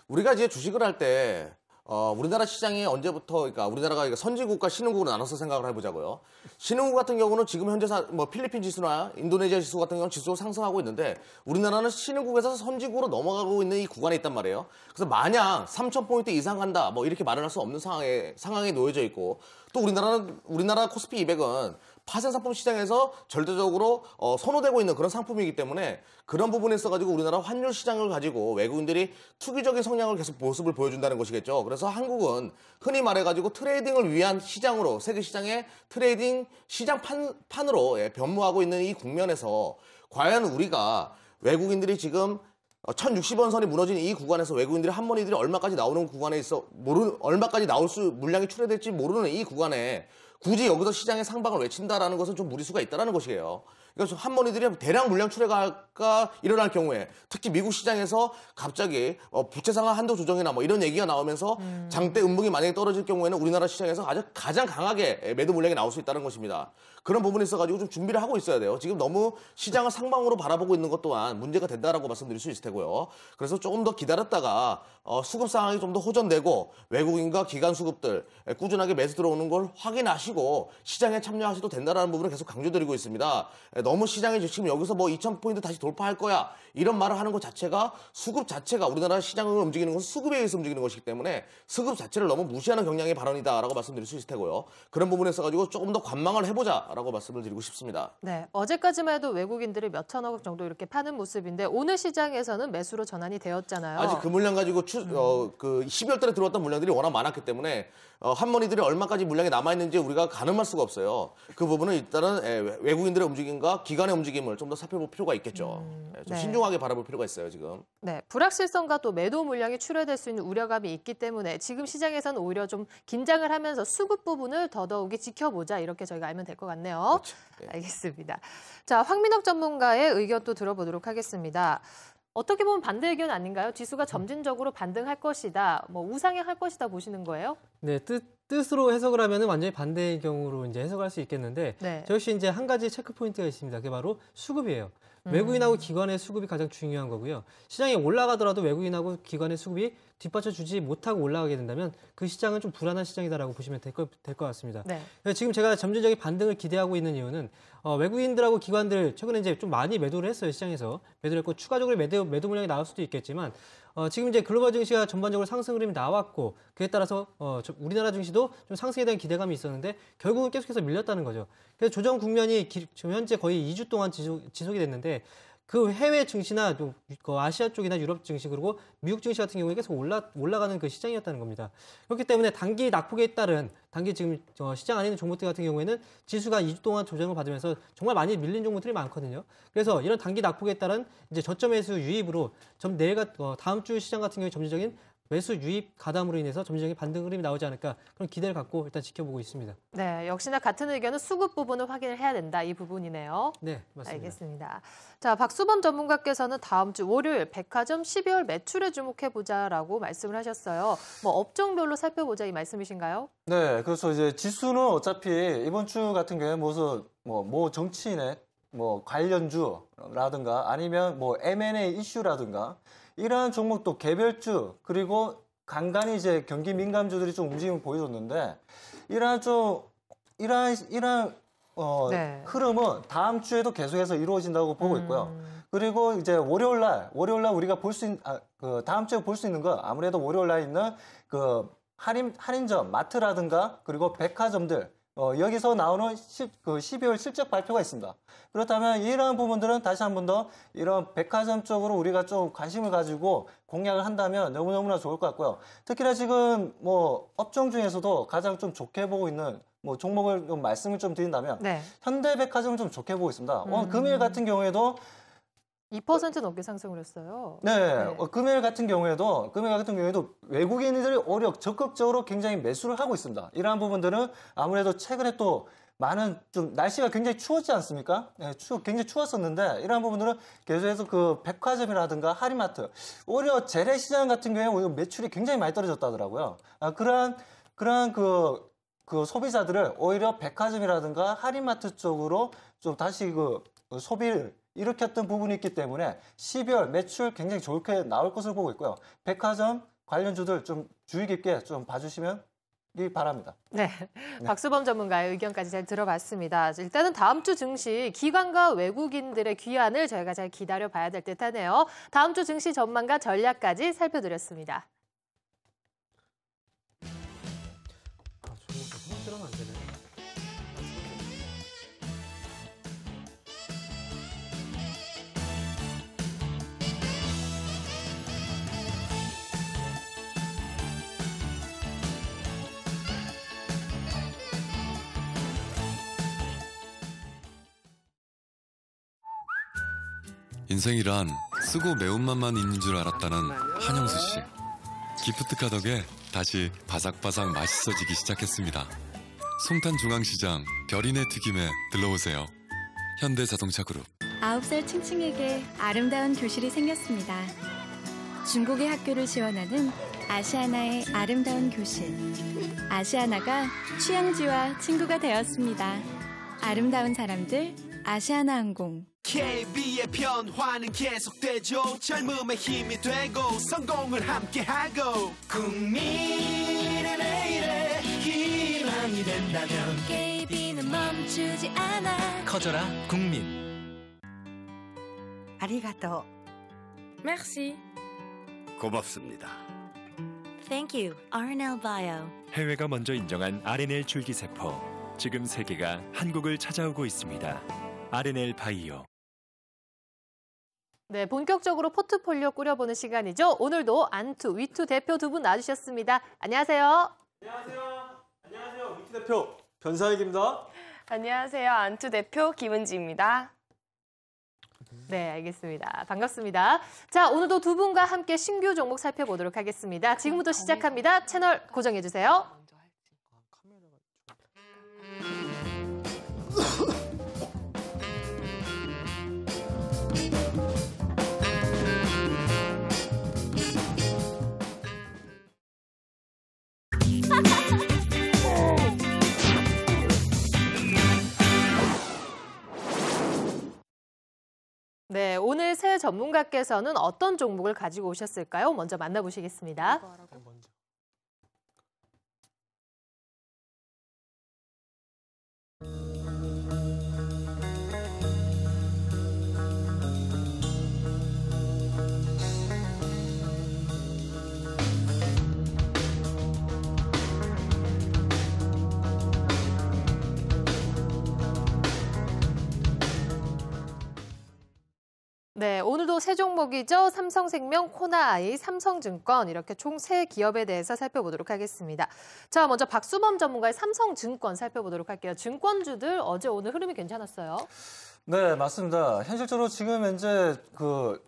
우리가 이제 주식을 할 때 우리나라 시장이 언제부터, 그러니까 우리나라가 선진국과 신흥국으로 나눠서 생각을 해보자고요. 신흥국 같은 경우는 지금 현재 필리핀 지수나 인도네시아 지수 같은 경우는 지수가 상승하고 있는데 우리나라는 신흥국에서 선진국으로 넘어가고 있는 이 구간에 있단 말이에요. 그래서 만약 3,000포인트 이상 간다, 뭐 이렇게 말을 할 수 없는 상황에 놓여져 있고 또 우리나라 코스피 200은 파생 상품 시장에서 절대적으로 선호되고 있는 그런 상품이기 때문에 그런 부분에 있어가지고 우리나라 환율 시장을 가지고 외국인들이 투기적인 성향을 계속 모습을 보여준다는 것이겠죠. 그래서 한국은 흔히 말해가지고 트레이딩을 위한 시장으로 세계 시장의 트레이딩 시장 판으로 변모하고 있는 이 국면에서 과연 우리가 외국인들이 지금 1,060원 선이 무너진 이 구간에서 외국인들이 한머니들이 얼마까지 나오는 구간에 얼마까지 물량이 출회될지 모르는 이 구간에 굳이 여기서 시장의 상방을 외친다라는 것은 좀 무리수가 있다는 것이에요. 그래서 한머니들이 대량 물량 출회가 일어날 경우에 특히 미국 시장에서 갑자기 부채 상환 한도 조정이나 뭐 이런 얘기가 나오면서 장대 음봉이 만약에 떨어질 경우에는 우리나라 시장에서 가장 강하게 매도 물량이 나올 수 있다는 것입니다. 그런 부분이 있어가지고 좀 준비를 하고 있어야 돼요. 지금 너무 시장을 상방으로 바라보고 있는 것 또한 문제가 된다라고 말씀드릴 수 있을 테고요. 그래서 조금 더 기다렸다가 수급 상황이 좀 더 호전되고 외국인과 기관 수급들 꾸준하게 매수 들어오는 걸 확인하시고 시장에 참여하셔도 된다라는 부분을 계속 강조드리고 있습니다. 너무 시장에 지금 여기서 뭐 2,000포인트 다시 돌파할 거야 이런 말을 하는 것 자체가 수급 자체가 우리나라 시장을 움직이는 것은 수급에 의해서 움직이는 것이기 때문에 수급 자체를 너무 무시하는 경향의 발언이다라고 말씀드릴 수 있을 테고요. 그런 부분에 있어가지고 조금 더 관망을 해보자라고 말씀을 드리고 싶습니다. 네, 어제까지만 해도 외국인들이 몇 천억 정도 이렇게 파는 모습인데 오늘 시장에서는 매수로 전환이 되었잖아요. 아직 그 물량 가지고 12월 달에 들어왔던 물량들이 워낙 많았기 때문에 한머니들이 얼마까지 물량이 남아있는지 우리가 가늠할 수가 없어요. 그 부분은 일단은 외국인들의 움직임과 기관의 움직임을 좀 더 살펴볼 필요가 있겠죠. 좀 네. 신중하게 바라볼 필요가 있어요, 지금. 네, 불확실성과 또 매도 물량이 출회될 수 있는 우려감이 있기 때문에 지금 시장에서는 오히려 좀 긴장을 하면서 수급 부분을 더더욱이 지켜보자 이렇게 저희가 알면 될 것 같네요. 그렇죠. 네. 알겠습니다. 자, 황민혁 전문가의 의견 또 들어보도록 하겠습니다. 어떻게 보면 반대 의견 아닌가요? 지수가 점진적으로 반등할 것이다, 뭐 우상향할 것이다 보시는 거예요? 네, 뜻으로 해석을 하면은 완전히 반대의 경우로 이제 해석할 수 있겠는데 네. 저 역시 이제 한 가지 체크 포인트가 있습니다. 그게 바로 수급이에요. 외국인하고 기관의 수급이 가장 중요한 거고요. 시장이 올라가더라도 외국인하고 기관의 수급이 뒷받쳐 주지 못하고 올라가게 된다면 그 시장은 좀 불안한 시장이다라고 보시면 될 것 같습니다. 네. 지금 제가 점진적인 반등을 기대하고 있는 이유는 외국인들하고 기관들 최근에 이제 좀 많이 매도를 했어요. 시장에서 매도를 했고 추가적으로 매도 물량이 나올 수도 있겠지만 지금 이제 글로벌 증시가 전반적으로 상승 흐름이 나왔고 그에 따라서 우리나라 증시도 좀 상승에 대한 기대감이 있었는데 결국은 계속해서 밀렸다는 거죠. 그래서 조정 국면이 지금 현재 거의 2주 동안 지속이 됐는데 그 해외 증시나 또 아시아 쪽이나 유럽 증시 그리고 미국 증시 같은 경우에 계속 올라가는 그 시장이었다는 겁니다. 그렇기 때문에 단기 낙폭에 따른 단기 지금 시장 안에 있는 종목들 같은 경우에는 지수가 2주 동안 조정을 받으면서 정말 많이 밀린 종목들이 많거든요. 그래서 이런 단기 낙폭에 따른 이제 저점 매수 유입으로 다음 주 시장 같은 경우에 점진적인 매수 유입 가담으로 인해서 점진적인 반등 흐름이 나오지 않을까 그런 기대를 갖고 일단 지켜보고 있습니다. 네, 역시나 같은 의견은 수급 부분을 확인을 해야 된다 이 부분이네요. 네, 맞습니다. 알겠습니다. 자, 박수범 전문가께서는 다음 주 월요일 백화점 12월 매출에 주목해보자라고 말씀을 하셨어요. 뭐 업종별로 살펴보자 이 말씀이신가요? 네, 그렇죠. 이제 지수는 어차피 이번 주 같은 경우에 무슨 뭐 정치인의 뭐 관련주라든가 아니면 뭐 M&A 이슈라든가 이러한 종목도 개별주 그리고 간간히 이제 경기 민감주들이 좀 움직임을 보여줬는데 이러한 네. 흐름은 다음 주에도 계속해서 이루어진다고 보고 있고요. 그리고 이제 월요일 날 우리가 볼 수 있는 다음 주에 볼 수 있는 거 아무래도 월요일 날 있는 그 할인점 마트라든가 그리고 백화점들 여기서 나오는 12월 실적 발표가 있습니다. 그렇다면 이러한 부분들은 다시 한 번 더 이런 백화점 쪽으로 우리가 좀 관심을 가지고 공략을 한다면 너무너무나 좋을 것 같고요. 특히나 지금 뭐 업종 중에서도 가장 좀 좋게 보고 있는 뭐 종목을 좀 말씀을 좀 드린다면 네. 현대백화점을 좀 좋게 보고 있습니다. 금일 같은 경우에도 2% 넘게 상승을 했어요. 네, 금일 같은 경우에도 외국인들이 오히려 적극적으로 굉장히 매수를 하고 있습니다. 이러한 부분들은 아무래도 최근에 또 많은 좀 날씨가 굉장히 추웠지 않습니까? 네, 굉장히 추웠었는데 이러한 부분들은 계속해서 그 백화점이라든가 할인마트 오히려 재래시장 같은 경우에 오히려 매출이 굉장히 많이 떨어졌다더라고요. 그러한 그 소비자들을 오히려 백화점이라든가 할인마트 쪽으로 좀 다시 그 소비를 일으켰던 부분이 있기 때문에 12월 매출 굉장히 좋게 나올 것으로 보고 있고요. 백화점 관련주들 좀 주의 깊게 좀 봐주시면 바랍니다. 네, 박수범 전문가의 의견까지 잘 들어봤습니다. 일단은 다음 주 증시 기관과 외국인들의 귀환을 저희가 잘 기다려봐야 될 듯하네요. 다음 주 증시 전망과 전략까지 살펴드렸습니다. 안 되네. 인생이란 쓰고 매운맛만 있는 줄 알았다는 한영수 씨. 기프트카 덕에 다시 바삭바삭 맛있어지기 시작했습니다. 송탄중앙시장 별이네 튀김에 들러오세요. 현대자동차그룹. 9살 칭칭에게 아름다운 교실이 생겼습니다. 중국의 학교를 지원하는 아시아나의 아름다운 교실. 아시아나가 취향지와 친구가 되었습니다. 아름다운 사람들 아시아나항공. KB의 변화는 계속되죠. 젊음의 힘이 되고 성공을 함께하고 국민의 내일에 희망이 된다면 KB는 멈추지 않아. 커져라 국민. 아리가또. Merci. 고맙습니다. Thank you, RNL Bio. 해외가 먼저 인정한 RNL 줄기세포. 지금 세계가 한국을 찾아오고 있습니다. RNL 바이오. 네, 본격적으로 포트폴리오 꾸려보는 시간이죠. 오늘도 안투, 위투 대표 두 분 나와주셨습니다. 안녕하세요. 안녕하세요. 위투 대표 변상익입니다. 안녕하세요. 안투 대표 김은지입니다. 네, 알겠습니다. 반갑습니다. 자, 오늘도 두 분과 함께 신규 종목 살펴보도록 하겠습니다. 지금부터 시작합니다. 채널 고정해주세요. 새 전문가께서는 어떤 종목을 가지고 오셨을까요? 먼저 만나보시겠습니다. 네, 오늘도 세 종목이죠. 삼성생명, 코나아이, 삼성증권 이렇게 총 3기업에 대해서 살펴보도록 하겠습니다. 자, 먼저 박수범 전문가의 삼성증권 살펴보도록 할게요. 증권주들 어제 오늘 흐름이 괜찮았어요. 네, 맞습니다. 현실적으로 지금 현재 그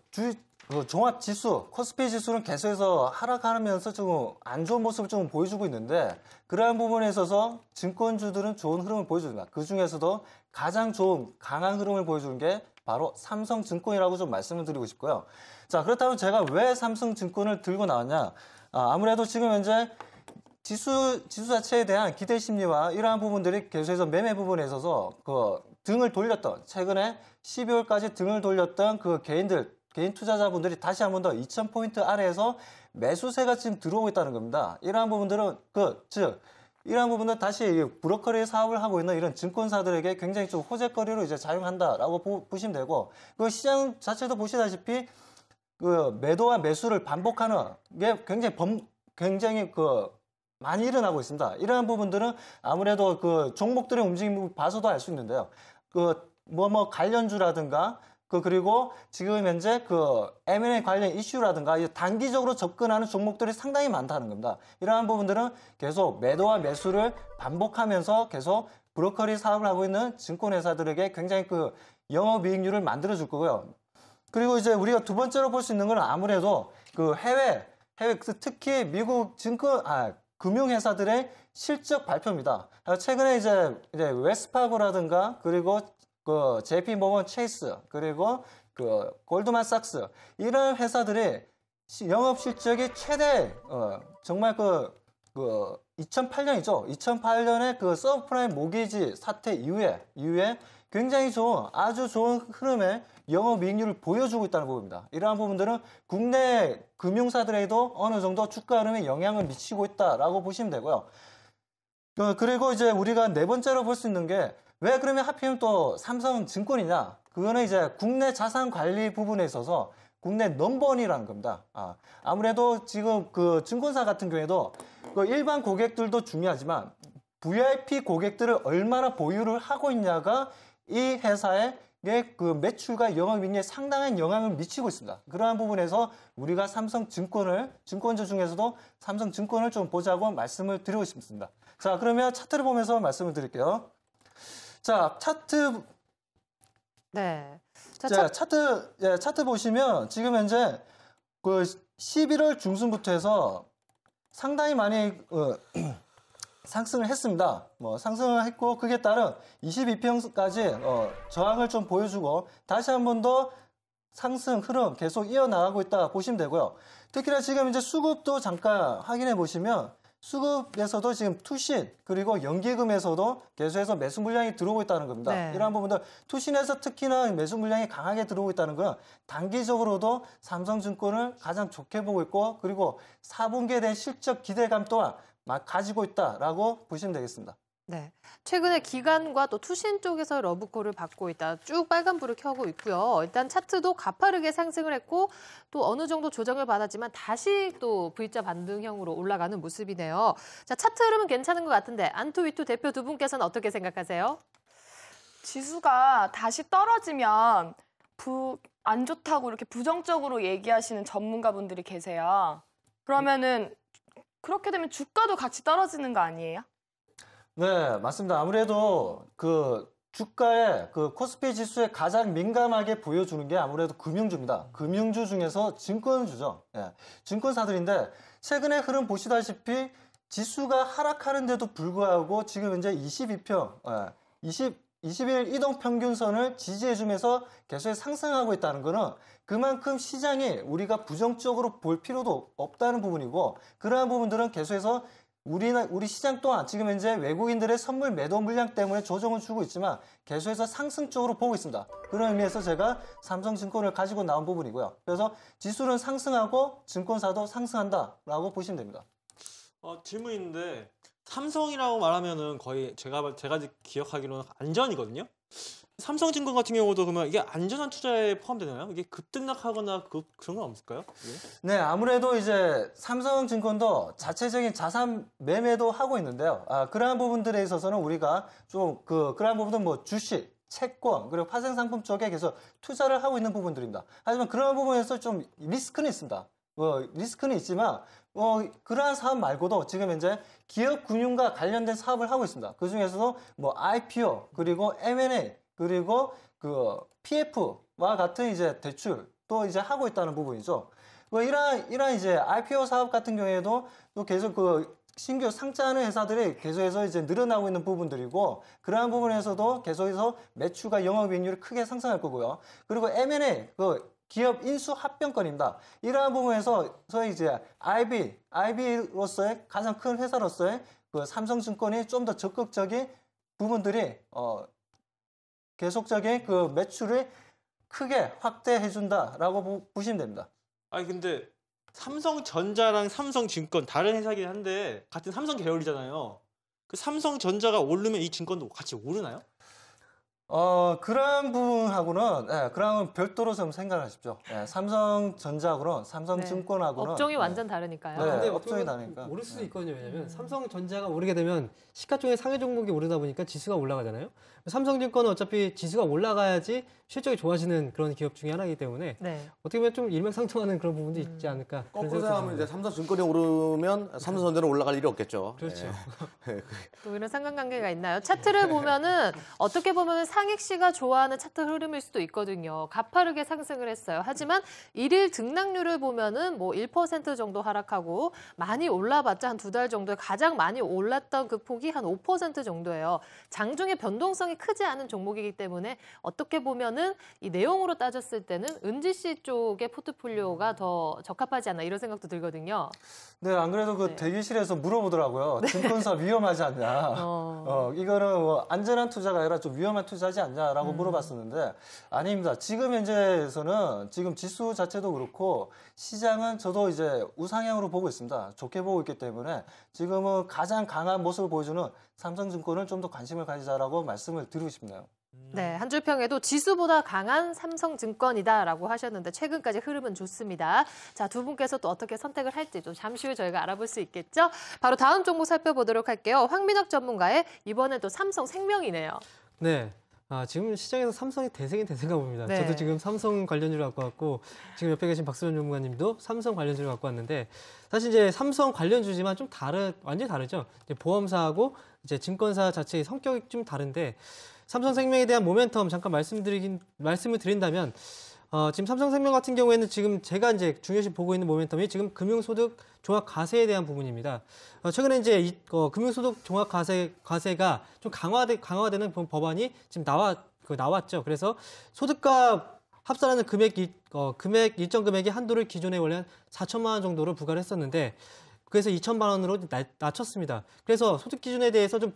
종합지수, 코스피 지수는 계속해서 하락하면서 좀 안 좋은 모습을 좀 보여주고 있는데 그러한 부분에 있어서 증권주들은 좋은 흐름을 보여줍니다. 그중에서도 가장 좋은 강한 흐름을 보여주는 게 바로 삼성증권이라고 좀 말씀을 드리고 싶고요. 자, 그렇다면 제가 왜 삼성증권을 들고 나왔냐? 아무래도 지금 현재 지수 자체에 대한 기대 심리와 이러한 부분들이 계속해서 매매 부분에 있어서 등을 돌렸던, 최근에 12월까지 등을 돌렸던 그 개인 투자자분들이 다시 한 번 더 2,000포인트 아래에서 매수세가 지금 들어오고 있다는 겁니다. 이러한 부분들은 이러한 부분은 다시 브로커리 사업을 하고 있는 이런 증권사들에게 굉장히 좀 호재거리로 이제 작용한다라고 보시면 되고, 그 시장 자체도 보시다시피 그 매도와 매수를 반복하는 게 굉장히 많이 일어나고 있습니다. 이러한 부분들은 아무래도 그 종목들의 움직임을 봐서도 알 수 있는데요. 관련주라든가 그리고 지금 현재 M&A 관련 이슈라든가 단기적으로 접근하는 종목들이 상당히 많다는 겁니다. 이러한 부분들은 계속 매도와 매수를 반복하면서 계속 브로커리 사업을 하고 있는 증권회사들에게 굉장히 영업이익률을 만들어줄 거고요. 그리고 이제 우리가 두 번째로 볼 수 있는 건 아무래도 해외 특히 미국 금융회사들의 실적 발표입니다. 최근에 이제 웨스파고라든가 그리고 JP 모건 체이스 그리고 골드만 삭스 이런 회사들의 영업 실적이 최대 정말 2008년이죠. 2008년에 서브프라임 모기지 사태 이후에 굉장히 아주 좋은 흐름의 영업이익률을 보여주고 있다는 부분입니다. 이러한 부분들은 국내 금융사들에도 어느 정도 주가 흐름에 영향을 미치고 있다라고 보시면 되고요. 그리고 이제 우리가 네 번째로 볼 수 있는 게 왜 그러면 하필이면 또 삼성증권이냐? 그거는 이제 국내 자산 관리 부분에 있어서 국내 넘버원이라는 겁니다. 아무래도 지금 증권사 같은 경우에도 일반 고객들도 중요하지만 VIP 고객들을 얼마나 보유를 하고 있냐가 이 회사의 매출과 영업이익에 상당한 영향을 미치고 있습니다. 그러한 부분에서 우리가 증권주 중에서도 삼성증권을 좀 보자고 말씀을 드리고 싶습니다. 자, 그러면 차트를 보면서 말씀을 드릴게요. 자, 차트. 네. 차트 보시면 지금 현재 11월 중순부터 해서 상당히 많이 상승을 했습니다. 상승을 했고 그에 따른 22평까지 저항을 좀 보여주고 다시 한 번 더 상승 흐름 계속 이어나가고 있다 보시면 되고요. 특히나 지금 이제 수급도 잠깐 확인해 보시면 수급에서도 지금 투신 그리고 연기금에서도 계속해서 매수 물량이 들어오고 있다는 겁니다. 네. 이러한 부분들 투신에서 특히나 매수 물량이 강하게 들어오고 있다는 건 단기적으로도 삼성증권을 가장 좋게 보고 있고 그리고 4분기에 대한 실적 기대감 또한 가지고 있다라고 보시면 되겠습니다. 네, 최근에 기관과 또 투신 쪽에서 러브콜을 받고 있다. 쭉 빨간불을 켜고 있고요. 일단 차트도 가파르게 상승을 했고 또 어느 정도 조정을 받았지만 다시 또 V자 반등형으로 올라가는 모습이네요. 자, 차트 흐름은 괜찮은 것 같은데 안투위투 대표 두 분께서는 어떻게 생각하세요? 지수가 다시 떨어지면 안 좋다고 이렇게 부정적으로 얘기하시는 전문가분들이 계세요. 그러면은 그렇게 되면 주가도 같이 떨어지는 거 아니에요? 네, 맞습니다. 아무래도 주가의 코스피 지수에 가장 민감하게 보여주는 게 아무래도 금융주입니다. 금융주 중에서 증권주죠. 예, 증권사들인데 최근에 흐름 보시다시피 지수가 하락하는데도 불구하고 지금 현재 20일 이동평균선을 지지해주면서 계속 상승하고 있다는 것은 그만큼 시장이 우리가 부정적으로 볼 필요도 없다는 부분이고 그러한 부분들은 계속해서 우리 시장 또한 지금 현재 외국인들의 선물 매도 물량 때문에 조정을 주고 있지만 계속해서 상승 쪽으로 보고 있습니다. 그런 의미에서 제가 삼성증권을 가지고 나온 부분이고요. 그래서 지수는 상승하고 증권사도 상승한다라고 보시면 됩니다. 질문인데 삼성이라고 말하면은 거의 제가 기억하기로는 안전이거든요. 삼성증권 같은 경우도 그러면 이게 안전한 투자에 포함되나요? 이게 급등락하거나 그런 건 없을까요? 네, 아무래도 이제 삼성증권도 자체적인 자산 매매도 하고 있는데요. 그러한 부분들에 있어서는 우리가 좀 그러한 부분은 뭐 주식, 채권, 그리고 파생상품 쪽에 계속 투자를 하고 있는 부분들입니다. 하지만 그러한 부분에서 좀 리스크는 있습니다. 리스크는 있지만 그러한 사업 말고도 지금 현재 기업 금융과 관련된 사업을 하고 있습니다. 그 중에서도 뭐 IPO 그리고 M&A 그리고 PF와 같은 이제 대출 또 이제 하고 있다는 부분이죠. 이러한 이제 IPO 사업 같은 경우에도 또 계속 신규 상장하는 회사들이 계속해서 이제 늘어나고 있는 부분들이고 그러한 부분에서도 계속해서 매출과 영업이익률이 크게 상승할 거고요. 그리고 M&A 기업 인수 합병권입니다. 이러한 부분에서 저희 이제 IB로서의 가장 큰 회사로서의 삼성증권이 좀 더 적극적인 부분들이 계속적인 매출을 크게 확대해준다라고 보시면 됩니다. 아니 근데 삼성전자랑 삼성증권 다른 회사긴 한데 같은 삼성 계열이잖아요. 그 삼성전자가 오르면 이 증권도 같이 오르나요? 그런 부분하고는 그런 별도로 좀 생각하십시오. 삼성전자하고는 삼성증권하고는 업종이 완전 다르니까요. 근데 업종이 다르니까 오를 수도 있거든요. 왜냐면 삼성전자가 오르게 되면 시가총액 상위 종목이 오르다 보니까 지수가 올라가잖아요. 삼성증권은 어차피 지수가 올라가야지 실적이 좋아지는 그런 기업 중에 하나이기 때문에 어떻게 보면 좀 일맥상통하는 그런 부분도 있지 않을까. 거꾸로 생각하면 이제 삼성증권이 오르면 삼성전자는 올라갈 일이 없겠죠. 그렇죠. 또 이런 상관관계가 있나요? 차트를 보면은 어떻게 보면 상익 씨가 좋아하는 차트 흐름일 수도 있거든요. 가파르게 상승을 했어요. 하지만 일일 등락률을 보면은 뭐 1% 정도 하락하고 많이 올라봤자 한 2달 정도에 가장 많이 올랐던 그 폭이 한 5% 정도예요. 장중에 변동성이 크지 않은 종목이기 때문에 어떻게 보면은 이 내용으로 따졌을 때는 은지 씨 쪽의 포트폴리오가 더 적합하지 않나 이런 생각도 들거든요. 네, 안 그래도 대기실에서 물어보더라고요. 증권사 위험하지 않냐. 이거는 뭐 안전한 투자가 아니라 좀 위험한 투자지 않냐라고 물어봤었는데 아닙니다. 지금 현재에서는 지금 지수 자체도 그렇고 시장은 저도 이제 우상향으로 보고 있습니다. 좋게 보고 있기 때문에 지금은 가장 강한 모습을 보여주는 삼성증권을 좀 더 관심을 가지자라고 말씀을 드리고 싶네요. 네, 한 줄 평에도 지수보다 강한 삼성증권이다라고 하셨는데 최근까지 흐름은 좋습니다. 자, 두 분께서 또 어떻게 선택을 할지 좀 잠시 후에 저희가 알아볼 수 있겠죠? 바로 다음 종목 살펴보도록 할게요. 황민혁 전문가의 이번엔 또 삼성생명이네요. 네. 지금 시장에서 삼성이 대세긴 대세인가 봅니다. 저도 지금 삼성 관련주를 갖고 왔고 지금 옆에 계신 박수현 전문가님도 삼성 관련주를 갖고 왔는데 사실 이제 삼성 관련주지만 좀 완전히 다르죠. 이제 보험사하고 이제 증권사 자체의 성격이 좀 다른데 삼성생명에 대한 모멘텀 잠깐 말씀을 드린다면 지금 삼성생명 같은 경우에는 지금 제가 이제 중요시 보고 있는 모멘텀이 지금 금융소득 종합과세에 대한 부분입니다. 최근에 이제 금융소득 종합과세가 좀 강화되는 법안이 지금 나왔죠. 그래서 소득과 합산하는 금액 일정 금액의 한도를 기존에 원래 한 4천만 원 정도로 부과를 했었는데 그래서 2천만 원으로 낮췄습니다. 그래서 소득 기준에 대해서 좀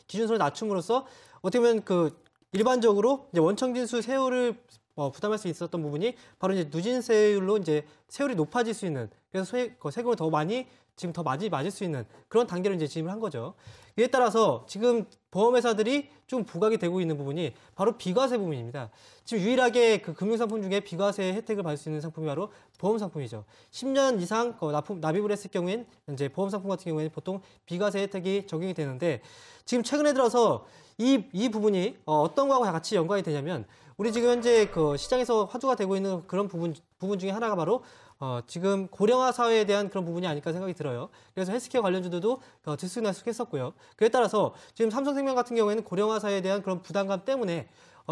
기준선을 낮춤으로써 어떻게 보면 일반적으로 이제 원청진수 세율을 부담할 수 있었던 부분이 바로 이제 누진세율로 이제 세율이 높아질 수 있는 그래서 세금을 더 많이 맞을 수 있는 그런 단계로 이제 진입을 한 거죠. 이에 따라서 지금 보험회사들이 좀 부각이 되고 있는 부분이 바로 비과세 부분입니다. 지금 유일하게 금융상품 중에 비과세 혜택을 받을 수 있는 상품이 바로 보험상품이죠. 10년 이상 납입을 했을 경우엔 이제 보험상품 같은 경우에는 보통 비과세 혜택이 적용이 되는데 지금 최근에 들어서 이 부분이 어떤 거하고 같이 연관이 되냐면 우리 지금 현재 시장에서 화두가 되고 있는 그런 부분 중에 하나가 바로 지금 고령화 사회에 대한 그런 부분이 아닐까 생각이 들어요. 그래서 헬스케어 관련주들도 들쑥날쑥했었고요. 그에 따라서 지금 삼성생명 같은 경우에는 고령화 사회에 대한 그런 부담감 때문에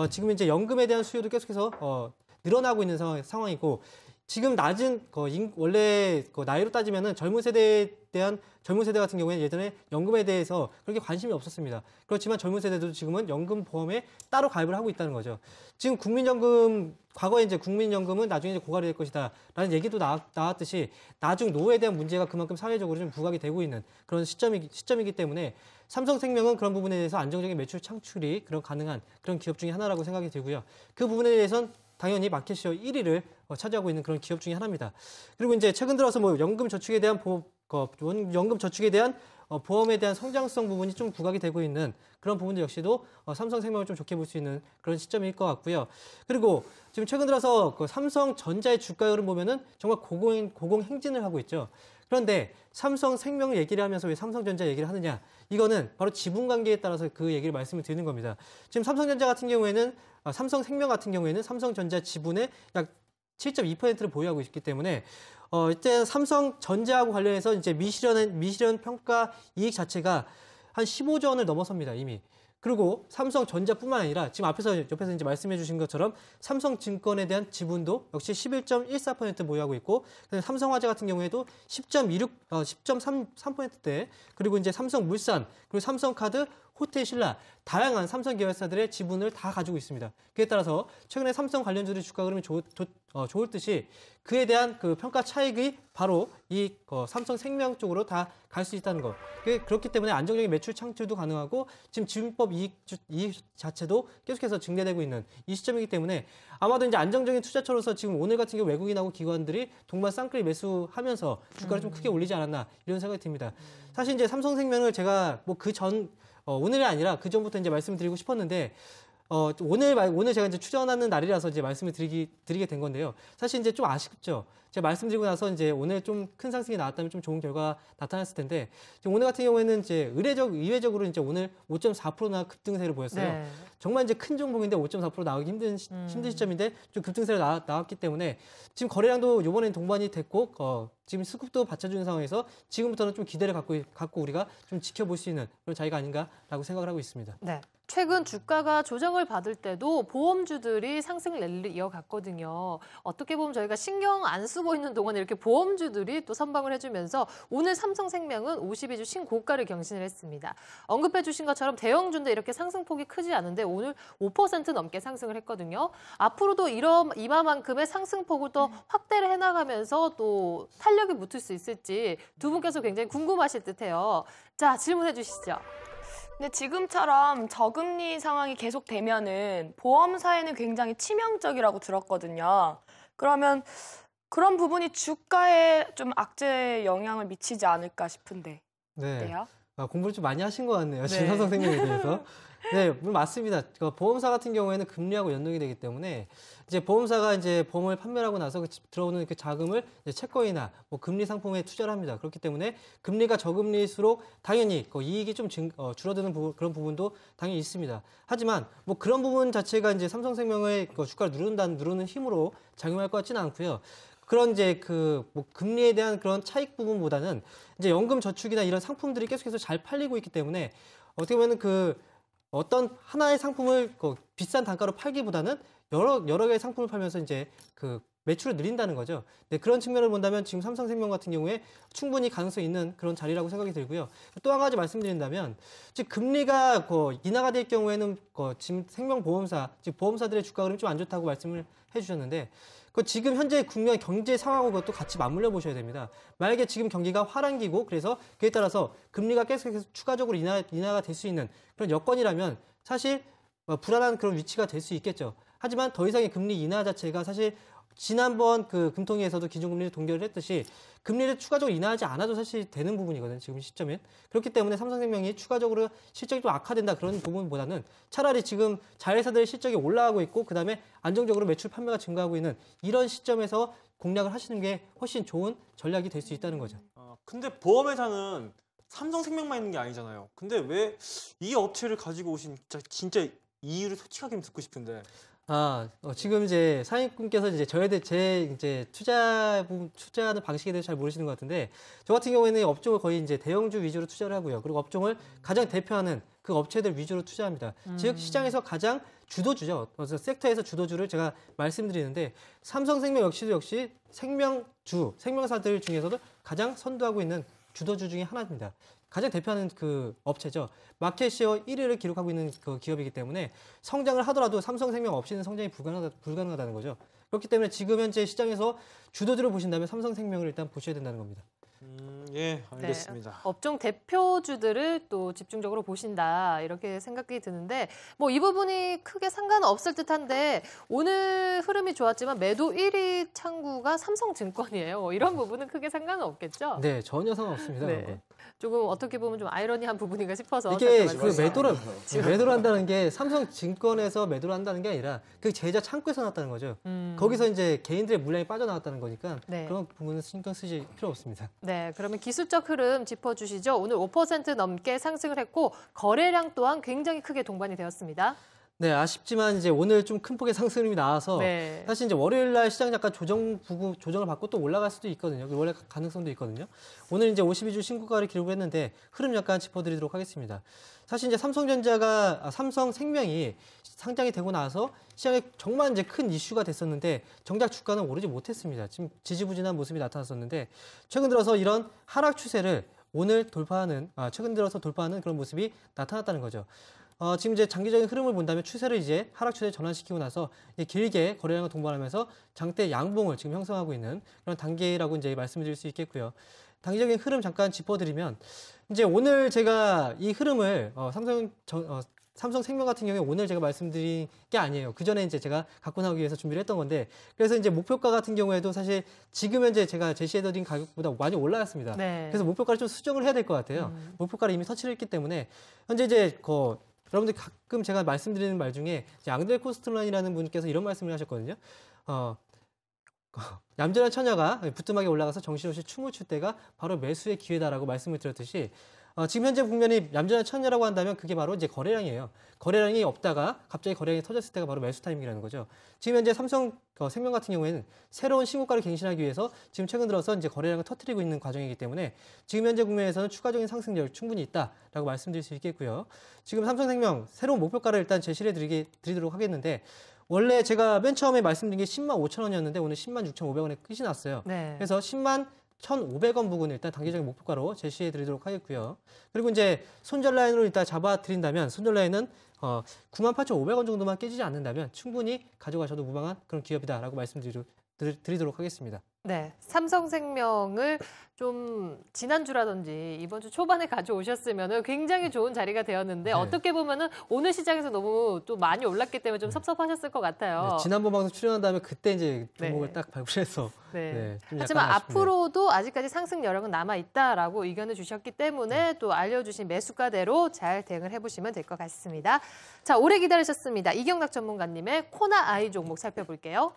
지금 이제 연금에 대한 수요도 계속해서 늘어나고 있는 상황이고 지금 낮은 원래 나이로 따지면은 젊은 세대 같은 경우에는 예전에 연금에 대해서 그렇게 관심이 없었습니다. 그렇지만 젊은 세대도 지금은 연금 보험에 따로 가입을 하고 있다는 거죠. 지금 국민연금 과거에 이제 국민연금은 나중에 이제 고갈이 될 것이다라는 얘기도 나왔듯이 나중 노후에 대한 문제가 그만큼 사회적으로 좀 부각이 되고 있는 그런 시점이기 때문에 삼성생명은 그런 부분에 대해서 안정적인 매출 창출이 가능한 그런 기업 중에 하나라고 생각이 들고요. 그 부분에 대해서는 당연히 마켓시어 1위를 차지하고 있는 그런 기업 중에 하나입니다. 그리고 이제 최근 들어서 연금 저축에 대한 보험에 대한 성장성 부분이 좀 부각이 되고 있는 그런 부분들 역시도 삼성생명을 좀 좋게 볼 수 있는 그런 시점일 것 같고요. 그리고 지금 최근 들어서 삼성전자의 주가 흐름 보면은 정말 고공행진을 하고 있죠. 그런데 삼성생명 얘기를 하면서 왜 삼성전자 얘기를 하느냐? 이거는 바로 지분관계에 따라서 그 얘기를 말씀을 드리는 겁니다. 지금 삼성전자 같은 경우에는 삼성생명 같은 경우에는 삼성전자 지분의 약 7.2%를 보유하고 있기 때문에 이때 삼성전자하고 관련해서 이제 미실현 평가 이익 자체가 한 15조 원을 넘어섭니다, 이미. 그리고 삼성전자뿐만 아니라 지금 옆에서 이제 말씀해 주신 것처럼 삼성증권에 대한 지분도 역시 11.14% 보유하고 있고, 삼성화재 같은 경우에도 10.3%대, 그리고 이제 삼성물산, 그리고 삼성카드, 호텔신라, 다양한 삼성 계열사들의 지분을 다 가지고 있습니다. 그에 따라서 최근에 삼성 관련주들의 주가 흐름이 좋을 듯이 그에 대한 그 평가 차익이 바로 이 삼성생명 쪽으로 다 갈 수 있다는 것. 그렇기 때문에 안정적인 매출 창출도 가능하고 지금 지분법 이익 자체도 계속해서 증대되고 있는 이 시점이기 때문에 아마도 이제 안정적인 투자처로서 지금 오늘 같은 경우 외국인하고 기관들이 동반 쌍끌이 매수하면서 주가를 좀 크게 올리지 않았나 이런 생각이 듭니다. 사실 이제 삼성생명을 제가 오늘이 아니라 그 전부터 이제 말씀을 드리고 싶었는데, 오늘 제가 이제 추천하는 날이라서 이제 말씀을 드리게 된 건데요. 사실 이제 좀 아쉽죠. 제가 말씀드리고 나서 이제 오늘 좀 큰 상승이 나왔다면 좀 좋은 결과 나타났을 텐데, 오늘 같은 경우에는 이제 의외적으로 이제 오늘 5.4%나 급등세를 보였어요. 네. 정말 이제 큰 종목인데 5.4% 나오기 힘든 시점인데 좀 급등세로 나왔기 때문에 지금 거래량도 이번엔 동반이 됐고, 지금 수급도 받쳐주는 상황에서 지금부터는 좀 기대를 갖고 우리가 좀 지켜볼 수 있는 그런 자리가 아닌가라고 생각을 하고 있습니다. 네. 최근 주가가 조정을 받을 때도 보험주들이 상승 랠리를 이어갔거든요. 어떻게 보면 저희가 신경 안 쓰고 있는 동안에 이렇게 보험주들이 또 선방을 해주면서 오늘 삼성생명은 52주 신고가를 경신을 했습니다. 언급해 주신 것처럼 대형주인데 이렇게 상승폭이 크지 않은데 오늘 5% 넘게 상승을 했거든요. 앞으로도 이만큼의 상승폭을 또 확대를 해나가면서 또 탄력이 붙을 수 있을지 두 분께서 굉장히 궁금하실 듯해요. 자, 질문해 주시죠. 근데 지금처럼 저금리 상황이 계속되면은 보험사에는 굉장히 치명적이라고 들었거든요. 그러면 그런 부분이 주가에 좀 악재 영향을 미치지 않을까 싶은데. 네. 어때요? 공부를 좀 많이 하신 것 같네요. 지금 네. 삼성생명에 대해서. 네, 맞습니다. 보험사 같은 경우에는 금리하고 연동이 되기 때문에 이제 보험사가 이제 보험을 판매하고 나서 들어오는 그 자금을 이제 채권이나 금리 상품에 투자를 합니다. 그렇기 때문에 금리가 저금리일수록 당연히 이익이 좀 줄어드는 그런 부분도 당연히 있습니다. 하지만 그런 부분 자체가 이제 삼성생명의 주가를 누르는 힘으로 작용할 것 같지는 않고요. 그런 이제 금리에 대한 그런 차익 부분보다는 이제 연금 저축이나 이런 상품들이 계속해서 잘 팔리고 있기 때문에 어떻게 보면은 어떤 하나의 상품을 비싼 단가로 팔기보다는 여러 개의 상품을 팔면서 이제 매출을 늘린다는 거죠. 네, 그런 측면을 본다면 지금 삼성생명 같은 경우에 충분히 가능성이 있는 그런 자리라고 생각이 들고요. 또 한 가지 말씀드린다면, 즉 금리가 인하가 될 경우에는 지금 보험사들의 주가 흐름이 좀 안 좋다고 말씀을 해주셨는데, 지금 현재 국내 경제 상황하고 그것도 같이 맞물려 보셔야 됩니다. 만약에 지금 경기가 화랑기고 그래서 그에 따라서 금리가 계속해서 추가적으로 인하가 될 수 있는 그런 여건이라면 사실 불안한 그런 위치가 될 수 있겠죠. 하지만 더 이상의 금리 인하 자체가 사실 지난번 금통위에서도 기준금리를 동결을 했듯이 금리를 추가적으로 인하하지 않아도 사실 되는 부분이거든요. 지금 시점엔. 그렇기 때문에 삼성생명이 추가적으로 실적이 좀 악화된다 그런 부분보다는 차라리 지금 자회사들의 실적이 올라가고 있고 그다음에 안정적으로 매출 판매가 증가하고 있는 이런 시점에서 공략을 하시는 게 훨씬 좋은 전략이 될 수 있다는 거죠. 근데 보험회사는 삼성생명만 있는 게 아니잖아요. 근데 왜 이 업체를 가지고 오신 진짜 이유를 솔직하게 듣고 싶은데. 지금 이제 사장님께서 이제 제 이제 투자하는 방식에 대해서 잘 모르시는 것 같은데, 저 같은 경우에는 업종을 거의 이제 대형주 위주로 투자를 하고요. 그리고 업종을 가장 대표하는 그 업체들 위주로 투자합니다. 즉 시장에서 가장 주도주죠. 그래서 섹터에서 주도주를 제가 말씀드리는데, 삼성생명 역시 생명사들 중에서도 가장 선도하고 있는 주도주 중에 하나입니다. 가장 대표하는 그 업체죠. 마켓시어 1위를 기록하고 있는 그 기업이기 때문에 성장을 하더라도 삼성생명 없이는 성장이 불가능하다는 거죠. 그렇기 때문에 지금 현재 시장에서 주도주를 보신다면 삼성생명을 일단 보셔야 된다는 겁니다. 예, 알겠습니다. 네, 업종 대표주들을 또 집중적으로 보신다 이렇게 생각이 드는데, 뭐 이 부분이 크게 상관은 없을 듯한데 오늘 흐름이 좋았지만 매도 1위 창구가 삼성증권이에요. 이런 부분은 크게 상관은 없겠죠? 네, 전혀 상관없습니다. 네. 조금 어떻게 보면 좀 아이러니한 부분인가 싶어서 이게 그 매도를 한다는 게 삼성증권에서 매도를 한다는 게 아니라 그 제자 창구에서 나왔다는 거죠. 거기서 이제 개인들의 물량이 빠져나왔다는 거니까 네. 그런 부분은 신경 쓰실 필요 없습니다. 네, 그러면 기술적 흐름 짚어주시죠. 오늘 5% 넘게 상승을 했고 거래량 또한 굉장히 크게 동반이 되었습니다. 네, 아쉽지만 이제 오늘 좀 큰 폭의 상승이 나와서 네. 사실 이제 월요일 날 시장 약간 조정을 받고 또 올라갈 수도 있거든요. 원래 가능성도 있거든요. 오늘 이제 52주 신고가를 기록을 했는데 흐름 약간 짚어드리도록 하겠습니다. 사실 이제 삼성생명이 상장이 되고 나서 시장에 정말 이제 큰 이슈가 됐었는데 정작 주가는 오르지 못했습니다. 지금 지지부진한 모습이 나타났었는데 최근 들어서 이런 하락 추세를 최근 들어서 돌파하는 그런 모습이 나타났다는 거죠. 지금 이제 장기적인 흐름을 본다면 추세를 이제 하락 추세에 전환시키고 나서 이제 길게 거래량을 동반하면서 장대 양봉을 지금 형성하고 있는 그런 단계라고 이제 말씀드릴 수 있겠고요. 단기적인 흐름 잠깐 짚어드리면 이제 오늘 제가 이 흐름을 삼성생명 같은 경우에 오늘 제가 말씀드린 게 아니에요. 그 전에 이제 제가 갖고 나오기 위해서 준비를 했던 건데, 그래서 이제 목표가 같은 경우에도 사실 지금 현재 제가 제시해드린 가격보다 많이 올라갔습니다. 네. 그래서 목표가를 좀 수정을 해야 될 것 같아요. 목표가를 이미 터치를 했기 때문에 현재 이제 여러분들 가끔 제가 말씀드리는 말 중에 앙드레 코스틀란이라는 분께서 이런 말씀을 하셨거든요. 얌전한 처녀가 부뚜막에 올라가서 정신없이 춤을 출 때가 바로 매수의 기회다라고 말씀을 드렸듯이 지금 현재 국면이 얌전한 처녀라고 한다면 그게 바로 이제 거래량이에요. 거래량이 없다가 갑자기 거래량이 터졌을 때가 바로 매수 타이밍이라는 거죠. 지금 현재 삼성생명 같은 경우에는 새로운 신고가를 갱신하기 위해서 지금 최근 들어서 이제 거래량을 터뜨리고 있는 과정이기 때문에 지금 현재 국면에서는 추가적인 상승력이 충분히 있다라고 말씀드릴 수 있겠고요. 지금 삼성생명 새로운 목표가를 일단 제시해 드리도록 하겠는데, 원래 제가 맨 처음에 말씀드린 게 10만 5천 원이었는데 오늘 10만 6,500원에 끝이 났어요. 네. 그래서 10만 1,500원 부분을 일단 단기적인 목표가로 제시해 드리도록 하겠고요. 그리고 이제 손절 라인으로 일단 잡아 드린다면 손절 라인은 98,500원 정도만 깨지지 않는다면 충분히 가져가셔도 무방한 그런 기업이다라고 말씀드리도록 하겠습니다. 네, 삼성생명을 좀 지난주라든지 이번 주 초반에 가져오셨으면 굉장히 좋은 자리가 되었는데, 네. 어떻게 보면은 오늘 시장에서 너무 또 많이 올랐기 때문에 좀 섭섭하셨을 것 같아요. 네, 지난번 방송 출연한 다음에 그때 이제 종목을 딱 발굴해서. 네. 하지만 앞으로도 아직까지 상승 여력은 남아있다라고 의견을 주셨기 때문에 또 알려주신 매수가대로 잘 대응을 해보시면 될 것 같습니다. 자, 오래 기다리셨습니다. 이경락 전문가님의 코나 아이 종목 살펴볼게요.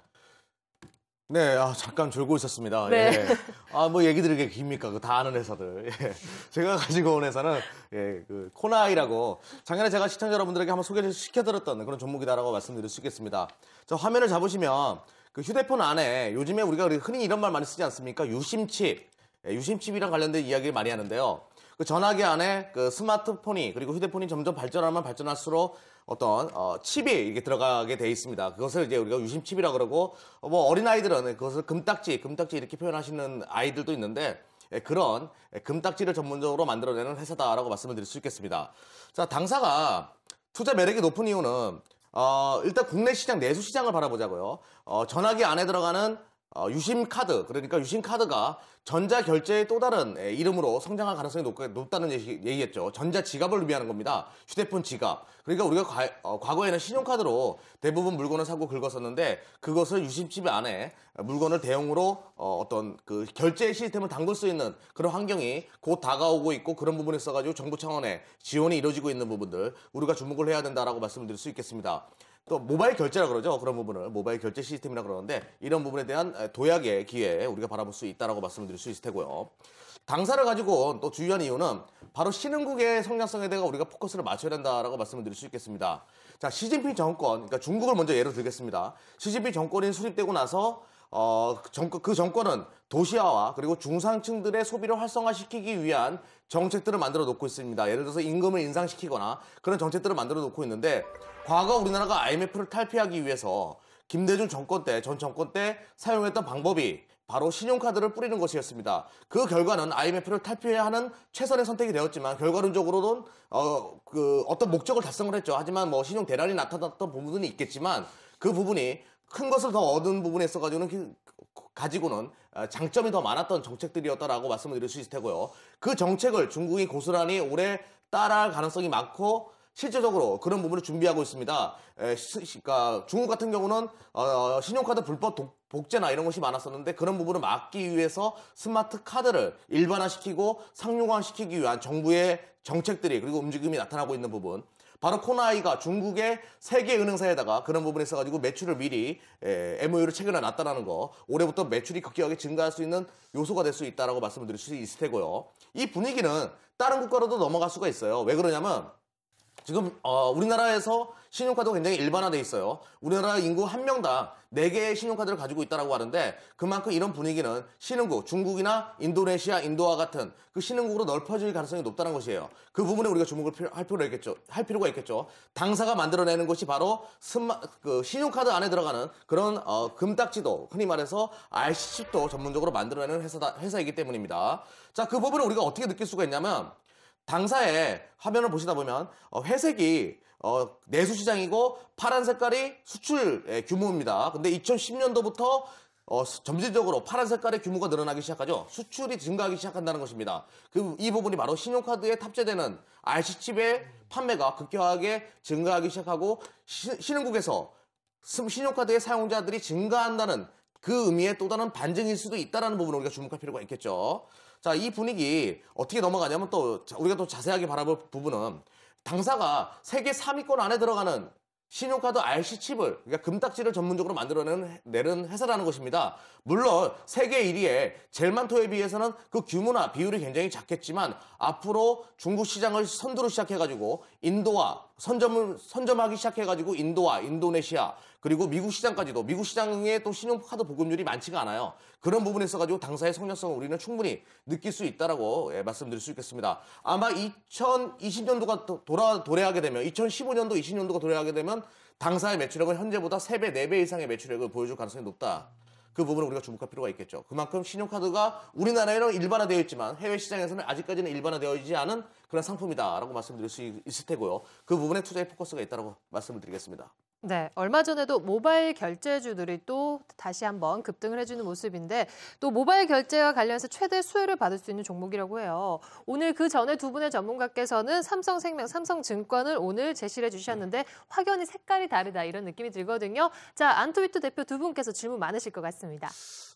네, 잠깐 졸고 있었습니다. 네. 예. 뭐 얘기 드리게 깁니까? 다 아는 회사들. 예. 제가 가지고 온 회사는 그 코나이라고 작년에 제가 시청자 여러분들에게 한번 소개를 시켜드렸던 그런 종목이다라고 말씀드릴 수 있겠습니다. 저 화면을 잡으시면 그 휴대폰 안에 요즘에 우리가 흔히 이런 말 많이 쓰지 않습니까? 유심칩. 유심칩이랑 관련된 이야기를 많이 하는데요. 그 전화기 안에 그 스마트폰이 그리고 휴대폰이 점점 발전하면 발전할수록 어떤 칩이 이렇게 들어가게 돼 있습니다. 그것을 이제 우리가 유심칩이라 그러고 뭐 어린아이들은 그것을 금딱지 이렇게 표현하시는 아이들도 있는데, 그런 금딱지를 전문적으로 만들어내는 회사다라고 말씀을 드릴 수 있겠습니다. 자, 당사가 투자 매력이 높은 이유는 일단 국내 시장, 내수 시장을 바라보자고요. 전화기 안에 들어가는 유심카드, 그러니까 유심카드가 전자결제의 또 다른 이름으로 성장할 가능성이 높다는 얘기겠죠. 전자지갑을 의미하는 겁니다. 휴대폰 지갑. 그러니까 우리가 과거에는 신용카드로 대부분 물건을 사고 긁었었는데, 그것을 유심칩 안에 물건을 대용으로 어떤 그 결제 시스템을 담글 수 있는 그런 환경이 곧 다가오고 있고, 그런 부분에 있어가지고 정부 차원의 지원이 이루어지고 있는 부분들 우리가 주목을 해야 된다라고 말씀드릴 수 있겠습니다. 또 모바일 결제라 그러죠. 그런 부분을 모바일 결제 시스템이라 그러는데, 이런 부분에 대한 도약의 기회 우리가 바라볼 수 있다라고 말씀드릴 수 있을 테고요. 당사를 가지고 또 주요한 이유는 바로 신흥국의 성장성에 대해 우리가 포커스를 맞춰야 된다라고 말씀을 드릴 수 있겠습니다. 자, 시진핑 정권, 그러니까 중국을 먼저 예로 들겠습니다. 시진핑 정권이 수립되고 나서 그 정권은 도시화와 그리고 중상층들의 소비를 활성화시키기 위한 정책들을 만들어 놓고 있습니다. 예를 들어서 임금을 인상시키거나 그런 정책들을 만들어 놓고 있는데 과거 우리나라가 IMF를 탈피하기 위해서 김대중 정권 때, 전 정권 때 사용했던 방법이 바로 신용카드를 뿌리는 것이었습니다. 그 결과는 IMF를 탈피해야 하는 최선의 선택이 되었지만 결과론적으로는 어떤 목적을 달성을 했죠. 하지만 뭐 신용 대란이 나타났던 부분은 있겠지만 그 부분이 큰 것을 더 얻은 부분에 있어가지고는 장점이 더 많았던 정책들이었다라고 말씀을 드릴 수 있을 테고요. 그 정책을 중국이 고스란히 오래 따라할 가능성이 많고 실제적으로 그런 부분을 준비하고 있습니다. 그러니까 중국 같은 경우는 신용카드 불법 복제나 이런 것이 많았었는데 그런 부분을 막기 위해서 스마트 카드를 일반화시키고 상용화시키기 위한 정부의 정책들이 그리고 움직임이 나타나고 있는 부분. 바로 코나이가 중국의 세계은행사에다가 그런 부분에 있어가지고 매출을 미리 MOU를 체결해 놨다는 거. 올해부터 매출이 급격하게 증가할 수 있는 요소가 될 수 있다라고 말씀을 드릴 수 있을 테고요. 이 분위기는 다른 국가로도 넘어갈 수가 있어요. 왜 그러냐면 지금 우리나라에서 신용카드가 굉장히 일반화돼 있어요. 우리나라 인구 1명당 4개의 신용카드를 가지고 있다고 하는데 그만큼 이런 분위기는 신흥국, 중국이나 인도네시아, 인도와 같은 그 신흥국으로 넓혀질 가능성이 높다는 것이에요. 그 부분에 우리가 주목을 할 필요가 있겠죠. 당사가 만들어내는 것이 바로 신용카드 안에 들어가는 그런 금딱지도, 흔히 말해서 RC칩도 전문적으로 만들어내는 회사이기 때문입니다. 자, 그 부분을 우리가 어떻게 느낄 수가 있냐면 당사의 화면을 보시다 보면 회색이 내수 시장이고 파란 색깔이 수출 규모입니다. 근데 2010년도부터 점진적으로 파란 색깔의 규모가 늘어나기 시작하죠. 수출이 증가하기 시작한다는 것입니다. 이 부분이 바로 신용카드에 탑재되는 RC칩의 판매가 급격하게 증가하기 시작하고 신흥국에서 신용카드의 사용자들이 증가한다는 그 의미의 또 다른 반증일 수도 있다는 부분을 우리가 주목할 필요가 있겠죠. 자, 이 분위기 어떻게 넘어가냐면 또 우리가 또 자세하게 바라볼 부분은 당사가 세계 3위권 안에 들어가는 신용카드 RC칩을 그러니까 금딱지를 전문적으로 만들어내는 회사라는 것입니다. 물론 세계 1위의 젤만토에 비해서는 그 규모나 비율이 굉장히 작겠지만 앞으로 중국 시장을 선두로 시작해가지고 인도와 선점하기 시작해가지고 인도와 인도네시아 그리고 미국 시장까지도 미국 시장에 또 신용카드 보급률이 많지가 않아요. 그런 부분에 있어가지고 당사의 성장성을 우리는 충분히 느낄 수 있다라고 말씀드릴 수 있겠습니다. 아마 2020년도가 도래하게 되면 2015년도, 20년도가 도래하게 되면 당사의 매출액은 현재보다 3배, 4배 이상의 매출액을 보여줄 가능성이 높다. 그 부분을 우리가 주목할 필요가 있겠죠. 그만큼 신용카드가 우리나라에는 일반화되어 있지만 해외 시장에서는 아직까지는 일반화되어지지 않은 그런 상품이다라고 말씀드릴 수 있을 테고요. 그 부분에 투자의 포커스가 있다고 말씀을 드리겠습니다. 네, 얼마 전에도 모바일 결제주들이 또 다시 한번 급등을 해주는 모습인데 또 모바일 결제와 관련해서 최대 수혜를 받을 수 있는 종목이라고 해요. 오늘 그 전에 두 분의 전문가께서는 삼성생명, 삼성증권을 오늘 제시를 해주셨는데 확연히 색깔이 다르다 이런 느낌이 들거든요. 자, 안토비토 대표 두 분께서 질문 많으실 것 같습니다.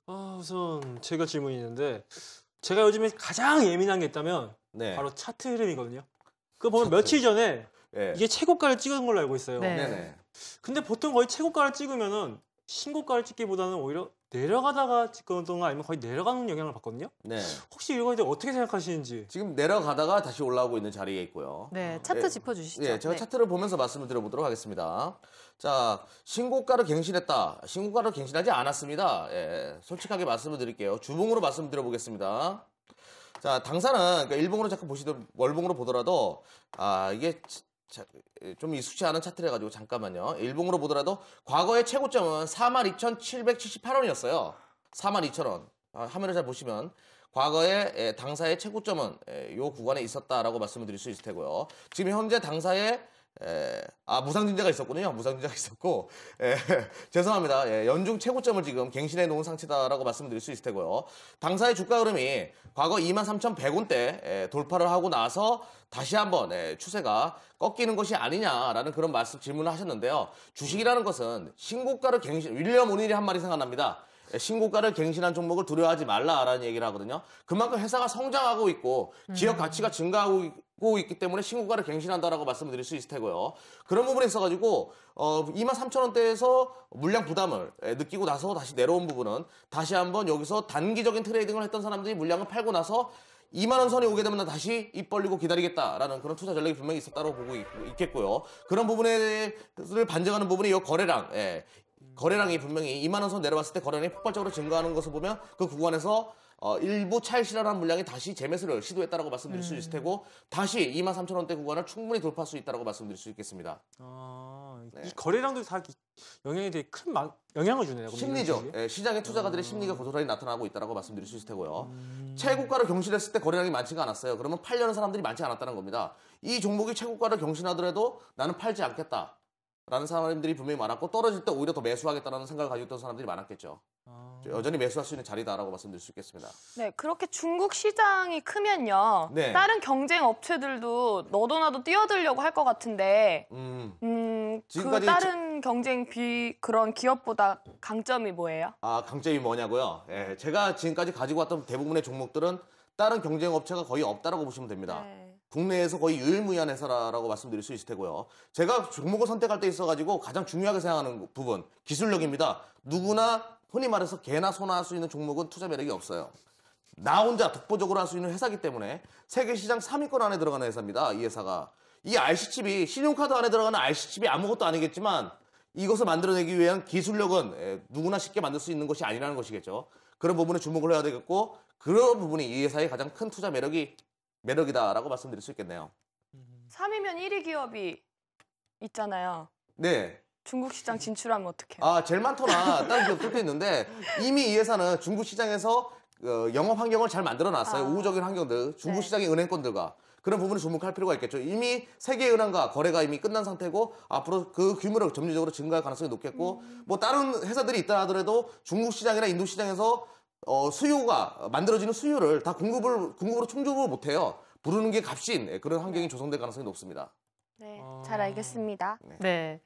우선 제가 질문이 있는데 제가 요즘에 가장 예민한 게 있다면 바로 차트 흐름이거든요. 그거 보면 며칠 전에 이게 최고가를 찍은 걸로 알고 있어요. 네네. 근데 보통 거의 최고가를 찍으면은 신고가를 찍기보다는 오히려 내려가다가 찍거나 아니면 거의 내려가는 영향을 받거든요. 네. 혹시 이거에 대해 어떻게 생각하시는지. 지금 내려가다가 다시 올라오고 있는 자리에 있고요. 네, 차트 짚어주시죠. 네, 제가 차트를 보면서 말씀을 드려보도록 하겠습니다. 자, 신고가를 갱신했다. 신고가를 갱신하지 않았습니다. 솔직하게 말씀을 드릴게요. 주봉으로 말씀을 드려보겠습니다. 자, 당사는 그러니까 일봉으로 잠깐 보시든 월봉으로 보더라도 이게 좀 익숙치 않은 차트를 해가지고 잠깐만요. 일봉으로 보더라도 과거의 최고점은 42,778원이었어요. 42,000원. 화면을 잘 보시면 과거의 당사의 최고점은 이 구간에 있었다라고 말씀을 드릴 수 있을 테고요. 지금 현재 당사의 무상증자가 있었군요. 무상증자가 있었고, 죄송합니다. 연중 최고점을 지금 갱신해 놓은 상태다라고 말씀드릴 수 있을 테고요. 당사의 주가 흐름이 과거 23,100원대 돌파를 하고 나서 다시 한번 추세가 꺾이는 것이 아니냐라는 그런 질문을 하셨는데요. 주식이라는 것은 신고가를 윌리엄 오닐이 한 말이 생각납니다. 신고가를 갱신한 종목을 두려워하지 말라라는 얘기를 하거든요. 그만큼 회사가 성장하고 있고 기업 가치가 증가하고 있기 때문에 신고가를 갱신한다라고 말씀을 드릴 수 있을 테고요. 그런 부분에 있어가지고 23,000원대에서 물량 부담을 느끼고 나서 다시 내려온 부분은 다시 한번 여기서 단기적인 트레이딩을 했던 사람들이 물량을 팔고 나서 2만 원 선이 오게 되면 난 다시 입 벌리고 기다리겠다라는 그런 투자 전략이 분명히 있었다고 보고 있겠고요. 그런 부분을 반증하는 부분이 이 거래량, 거래량이 분명히 2만 원 선 내려왔을 때 거래량이 폭발적으로 증가하는 것을 보면 그 구간에서 일부 차익실현한 물량이 다시 재매수를 시도했다라고 말씀드릴 수 있을 테고 다시 23,000원대 구간을 충분히 돌파할 수 있다라고 말씀드릴 수 있겠습니다. 이 거래량도 다 영향이 되게 큰 영향을 주네요. 심리죠. 시장의 투자가들의 심리가 고스란히 나타나고 있다라고 말씀드릴 수 있을 테고요. 최고가를 경신했을 때 거래량이 많지가 않았어요. 그러면 팔려는 사람들이 많지 않았다는 겁니다. 이 종목이 최고가를 경신하더라도 나는 팔지 않겠다. 라는 사람들이 분명히 많았고 떨어질 때 오히려 더 매수하겠다는 생각을 가지고 있던 사람들이 많았겠죠. 여전히 매수할 수 있는 자리다라고 말씀드릴 수 있겠습니다. 네, 그렇게 중국 시장이 크면요. 네. 다른 경쟁 업체들도 너도 나도 뛰어들려고 할 것 같은데 지금까지 다른 경쟁 그런 기업보다 강점이 뭐예요? 강점이 뭐냐고요? 제가 지금까지 가지고 왔던 대부분의 종목들은 다른 경쟁 업체가 거의 없다라고 보시면 됩니다. 네. 국내에서 거의 유일무이한 회사라고 말씀드릴 수 있을 테고요. 제가 종목을 선택할 때 있어가지고 가장 중요하게 생각하는 부분, 기술력입니다. 누구나 흔히 말해서 개나 소나 할 수 있는 종목은 투자 매력이 없어요. 나 혼자 독보적으로 할 수 있는 회사이기 때문에 세계 시장 3위권 안에 들어가는 회사입니다. 이 회사가. 이 RC칩이 신용카드 안에 들어가는 RC칩이 아무것도 아니겠지만 이것을 만들어내기 위한 기술력은 누구나 쉽게 만들 수 있는 것이 아니라는 것이겠죠. 그런 부분에 주목을 해야 되겠고 그런 부분이 이 회사의 가장 큰 투자 매력이다라고 말씀드릴 수 있겠네요. 3위면 1위 기업이 있잖아요. 네. 중국 시장 진출하면 어떡해요? 제일 많거나 다른 기업들도 있는데 이미 이 회사는 중국 시장에서 영업 환경을 잘 만들어놨어요. 우호적인 환경들, 중국 시장의 은행권들과 그런 부분을 주목할 필요가 있겠죠. 이미 세계은행과 거래가 이미 끝난 상태고 앞으로 그 규모를 점진적으로 증가할 가능성이 높겠고 뭐 다른 회사들이 있다 하더라도 중국 시장이나 인도 시장에서 수요가 만들어지는 수요를 다 공급으로 충족을 못해요. 부르는 게 값인 그런 환경이 조성될 가능성이 높습니다. 네, 잘 알겠습니다. 네.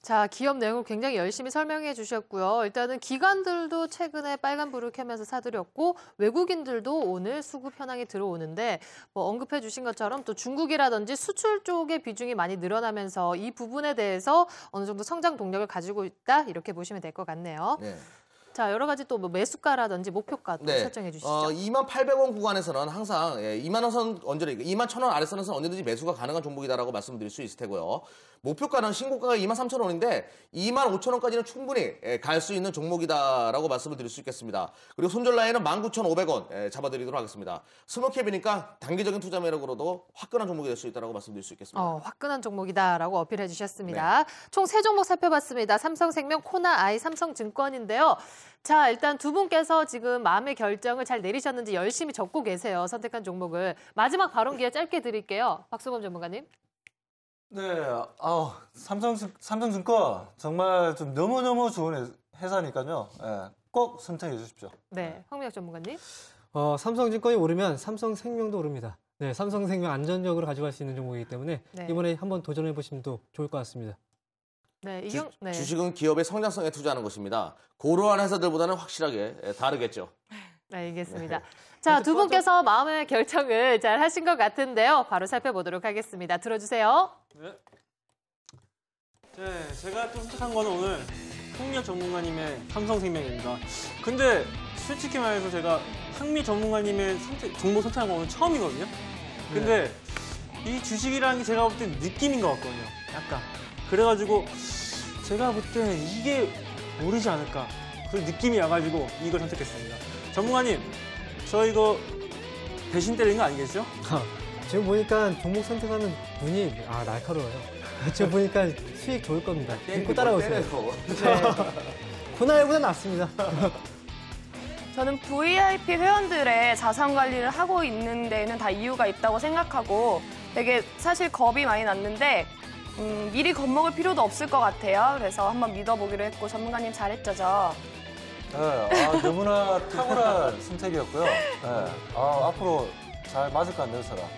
자, 기업 내용을 굉장히 열심히 설명해 주셨고요. 일단은 기관들도 최근에 빨간불을 켜면서 사들였고 외국인들도 오늘 수급 현황이 들어오는데 뭐 언급해 주신 것처럼 또 중국이라든지 수출 쪽의 비중이 많이 늘어나면서 이 부분에 대해서 어느 정도 성장 동력을 가지고 있다 이렇게 보시면 될 것 같네요. 네. 자, 여러 가지 또 뭐 매수가라든지 목표가도 설정해 주시죠. 28,000원 구간에서는 항상 2만 원 선 언저리, 21,000원 아래선에서 언제든지 매수가 가능한 종목이다라고 말씀드릴 수 있을 테고요. 목표가는 신고가가 23,000원인데 25,000원까지는 충분히 갈 수 있는 종목이다라고 말씀을 드릴 수 있겠습니다. 그리고 손절 라인은 19,500원 잡아드리도록 하겠습니다. 스몰캡이니까 단기적인 투자 매력으로도 화끈한 종목이 될 수 있다고 말씀드릴 수 있겠습니다. 화끈한 종목이다라고 어필해 주셨습니다. 네. 총 3종목 살펴봤습니다. 삼성생명, 코나아이, 삼성증권인데요. 자, 일단 두 분께서 지금 마음의 결정을 잘 내리셨는지 열심히 적고 계세요. 선택한 종목을. 마지막 발언 기회 짧게 드릴게요. 박수범 전문가님. 네, 삼성증권 정말 좀 너무너무 좋은 회사니까요. 꼭 선택해 주십시오. 네, 황미혁 전문가님. 삼성증권이 오르면 삼성생명도 오릅니다. 네, 삼성생명 안전적으로 가져갈 수 있는 종목이기 때문에 이번에 한번 도전해 보시면 좋을 것 같습니다. 네, 주식은 기업의 성장성에 투자하는 것입니다. 고러한 회사들보다는 확실하게 다르겠죠. 네, 알겠습니다. 자, 두 분께서 마음의 결정을 잘 하신 것 같은데요. 바로 살펴보도록 하겠습니다. 들어주세요. 네, 제가 또 선택한 거는 오늘 황미혁 전문가님의 삼성생명입니다. 근데 솔직히 말해서 제가 황미 전문가님의 종목 선택한 거 오늘 처음이거든요. 근데 이 주식이라는 게 제가 볼 때 느낌인 것 같거든요. 약간. 그래가지고 제가 볼 때 이게 오르지 않을까. 그 느낌이 와가지고 이걸 선택했습니다. 전문가님, 저 이거 배신 때리는 거 아니겠죠? 지금 보니까 종목 선택하는 눈이 날카로워요. 지금 보니까 수익 좋을 겁니다. 믿고 따라오세요. 코나이보다 낫습니다. 저는 VIP 회원들의 자산 관리를 하고 있는 데에는 다 이유가 있다고 생각하고 되게 사실 겁이 많이 났는데 미리 겁먹을 필요도 없을 것 같아요. 그래서 한번 믿어보기로 했고 전문가님 잘했죠, 저? 네, 너무나 탁월한 선택이었고요. 앞으로 잘 맞을 것 같네요, 저랑.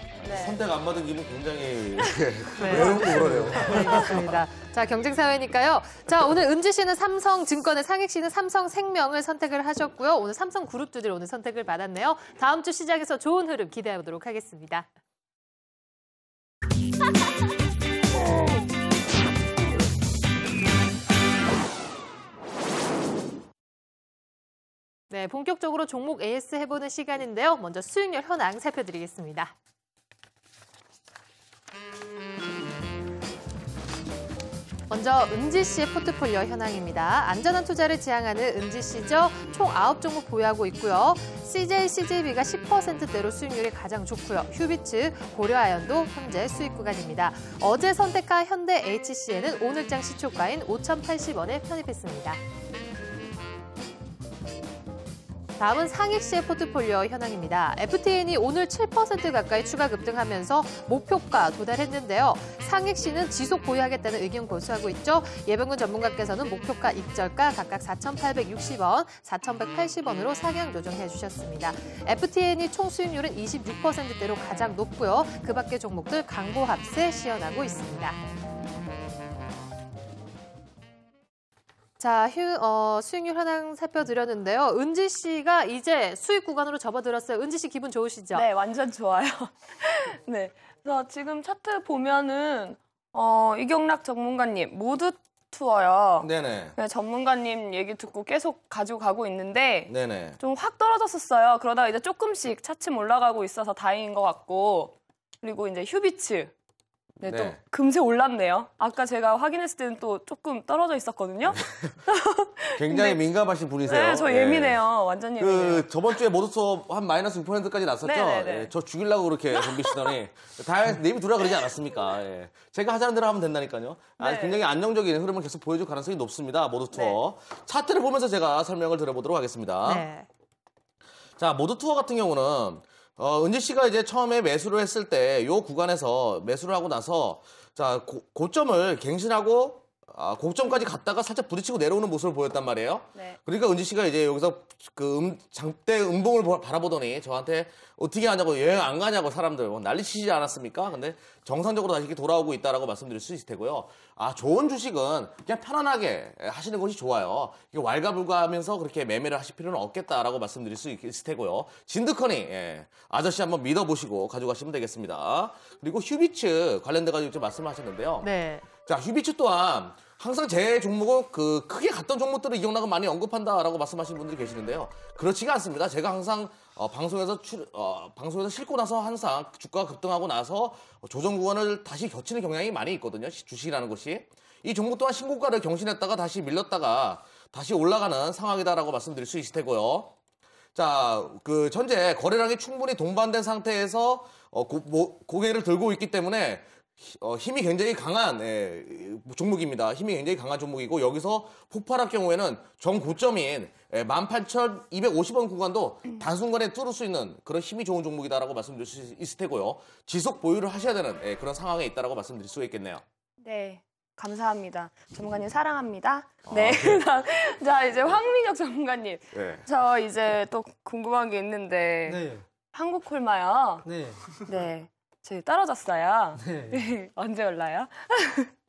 선택 안 받은 기분 굉장히 외롭고 그러네요. 알겠습니다. 자, 경쟁사회니까요. 자, 오늘 은지 씨는 삼성증권의 상익 씨는 삼성생명을 선택을 하셨고요. 오늘 삼성그룹주들 오늘 선택을 받았네요. 다음 주 시장에서 좋은 흐름 기대해 보도록 하겠습니다. 네, 본격적으로 종목 AS 해보는 시간인데요. 먼저 수익률 현황 살펴드리겠습니다. 먼저 은지 씨의 포트폴리오 현황입니다. 안전한 투자를 지향하는 은지 씨죠. 총 9종목 보유하고 있고요. CJ, CJB가 10%대로 수익률이 가장 좋고요. 휴비츠, 고려아연도 현재 수익 구간입니다. 어제 선택한 현대 HCN은 오늘장 시초가인 5,080원에 편입했습니다. 다음은 상익 씨의 포트폴리오 현황입니다. FTN이 오늘 7% 가까이 추가 급등하면서 목표가 도달했는데요. 상익 씨는 지속 보유하겠다는 의견 고수하고 있죠. 예병근 전문가께서는 목표가 익절가 각각 4,860원, 4,180원으로 상향 조정해 주셨습니다. FTN이 총 수익률은 26%대로 가장 높고요. 그 밖의 종목들 강보 합세 시연하고 있습니다. 자, 수익률 현황 살펴드렸는데요. 은지 씨가 이제 수익 구간으로 접어들었어요. 은지 씨 기분 좋으시죠? 네, 완전 좋아요. 네, 그래서 지금 차트 보면은 이경락 전문가님 모두 투어요. 네네. 네, 전문가님 얘기 듣고 계속 가지고 가고 있는데 네네. 좀 확 떨어졌었어요. 그러다가 이제 조금씩 차츰 올라가고 있어서 다행인 것 같고, 그리고 이제 휴비츠. 네, 또 네. 금세 올랐네요. 아까 제가 확인했을 때는 또 조금 떨어져 있었거든요. 굉장히 근데, 민감하신 분이세요. 네, 저 예민해요. 완전 예민해요. 저번 주에 모두 수업 한 마이너스 6%까지 났었죠. 네네네. 예, 저 죽이려고 그렇게 덤비시더니 다양한 내비 두라 그러지 않았습니까? 예. 제가 하자는 대로 하면 된다니까요. 네. 굉장히 안정적인 흐름을 계속 보여줄 가능성이 높습니다. 모두 투어. 차트를 보면서 제가 설명을 드려보도록 하겠습니다. 네. 자, 모두 투어 같은 경우는 은지 씨가 이제 처음에 매수를 했을 때 이 구간에서 매수를 하고 나서 자 고점을 갱신하고 고점까지 갔다가 살짝 부딪히고 내려오는 모습을 보였단 말이에요. 네. 그러니까 은지 씨가 이제 여기서 그 장대 음봉을 바라보더니 저한테 어떻게 하냐고, 여행 안 가냐고 사람들 난리치지 않았습니까? 근데 정상적으로 다시 이렇게 돌아오고 있다라고 말씀드릴 수 있을 테고요. 좋은 주식은 그냥 편안하게 하시는 것이 좋아요. 이게 왈가불가하면서 그렇게 매매를 하실 필요는 없겠다라고 말씀드릴 수 있을 테고요. 진드커니 아저씨 한번 믿어보시고 가져가시면 되겠습니다. 그리고 휴비츠 관련돼가지고 좀 말씀하셨는데요. 네. 자, 휴비츠 또한 항상 제 종목은 크게 갔던 종목들을 이경락은 많이 언급한다라고 말씀하시는 분들이 계시는데요. 그렇지가 않습니다. 제가 항상 방송에서 싣고 나서 항상 주가가 급등하고 나서 조정 구간을 다시 겹치는 경향이 많이 있거든요. 주식이라는 것이. 이 종목 또한 신고가를 경신했다가 다시 밀렸다가 다시 올라가는 상황이다라고 말씀드릴 수 있을 테고요. 자, 현재 거래량이 충분히 동반된 상태에서 고개를 들고 있기 때문에 힘이 굉장히 강한 종목입니다. 힘이 굉장히 강한 종목이고, 여기서 폭발할 경우에는 정고점인 18,250원 구간도 단순간에 뚫을 수 있는 그런 힘이 좋은 종목이다라고 말씀드릴 수 있을 테고요. 지속 보유를 하셔야 되는 그런 상황에 있다라고 말씀드릴 수가 있겠네요. 네, 감사합니다. 전문가님 사랑합니다. 네, 자 이제 황민혁 전문가님. 네. 저 이제 또 궁금한 게 있는데 네. 한국콜마요. 네. 네, 저희 떨어졌어요. 네. 언제 올라요?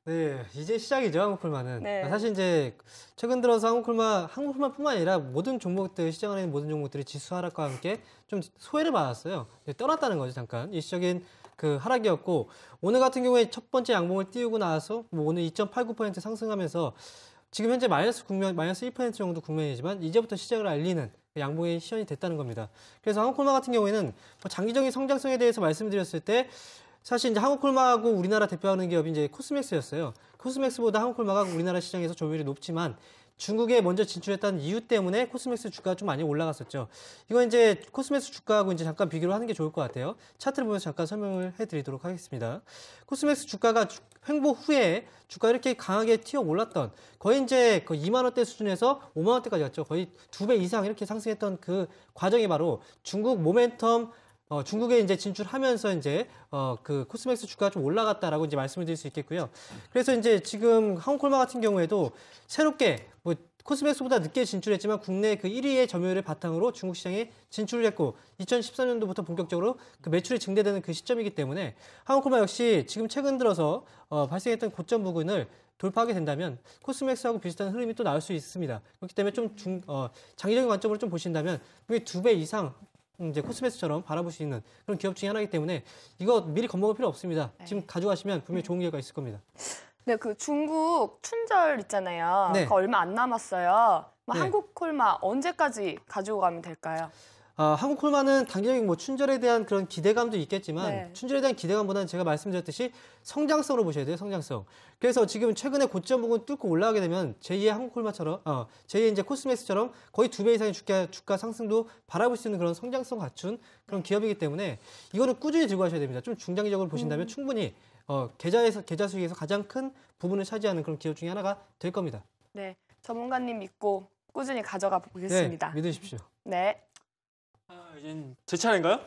네, 이제 시작이죠, 한국콜마는. 네. 사실 이제 최근 들어서 한국콜마뿐만 아니라 모든 종목들, 시장 안에 있는 모든 종목들이 지수 하락과 함께 좀 소외를 받았어요. 떠났다는 거죠, 잠깐. 일시적인 하락이었고, 오늘 같은 경우에 첫 번째 양봉을 띄우고 나서 오늘 2.89% 상승하면서 지금 현재 마이너스 1% 정도 국면이지만 이제부터 시작을 알리는 양봉의 시연이 됐다는 겁니다. 그래서 한국콜마 같은 경우에는 장기적인 성장성에 대해서 말씀드렸을 때 사실 이제 한국콜마하고 우리나라 대표하는 기업이 이제 코스맥스였어요. 코스맥스보다 한국콜마가 우리나라 시장에서 점유율이 높지만 중국에 먼저 진출했다는 이유 때문에 코스맥스 주가가 좀 많이 올라갔었죠. 이건 이제 코스맥스 주가하고 이제 잠깐 비교를 하는 게 좋을 것 같아요. 차트를 보면서 잠깐 설명을 해드리도록 하겠습니다. 코스맥스 주가가 횡보 후에 주가 이렇게 강하게 튀어 올랐던 거의 이제 2만 원대 수준에서 5만 원대까지 갔죠. 거의 2배 이상 이렇게 상승했던 그 과정이 바로 중국 모멘텀 중국에 이제 진출하면서 이제 코스맥스 주가가 좀 올라갔다라고 이제 말씀을 드릴 수 있겠고요. 그래서 이제 지금 한국콜마 같은 경우에도 새롭게 코스맥스보다 늦게 진출했지만 국내 1위의 점유율을 바탕으로 중국 시장에 진출을 했고 2013년도부터 본격적으로 매출이 증대되는 그 시점이기 때문에 한국콜마 역시 지금 최근 들어서 발생했던 고점 부근을 돌파하게 된다면 코스맥스하고 비슷한 흐름이 또 나올 수 있습니다. 그렇기 때문에 좀 장기적인 관점으로 좀 보신다면 2배 이상 이제 코스맥스처럼 바라볼 수 있는 그런 기업 중에 하나이기 때문에 이거 미리 겁먹을 필요 없습니다. 지금 가져가시면 분명히 좋은 기회가 있을 겁니다. 네, 중국 춘절 있잖아요. 네. 얼마 안 남았어요. 네. 한국 콜마 언제까지 가지고 가면 될까요? 한국 콜마는 단기적인 춘절에 대한 그런 기대감도 있겠지만 네. 춘절에 대한 기대감보다는 제가 말씀드렸듯이 성장성으로 보셔야 돼요. 성장성. 그래서 지금 최근에 고점 부분 뚫고 올라가게 되면 제2의 한국 콜마처럼 제2의 이제 코스메스처럼 거의 2배 이상의 주가 상승도 바라볼 수 있는 그런 성장성 갖춘 그런 기업이기 때문에 이거는 꾸준히 들고 가셔야 됩니다. 좀 중장기적으로 보신다면 충분히 계좌 수익에서 가장 큰 부분을 차지하는 그런 기업 중에 하나가 될 겁니다. 네, 전문가님 믿고 꾸준히 가져가 보겠습니다. 네, 믿으십시오. 네. 이젠 제 차례인가요?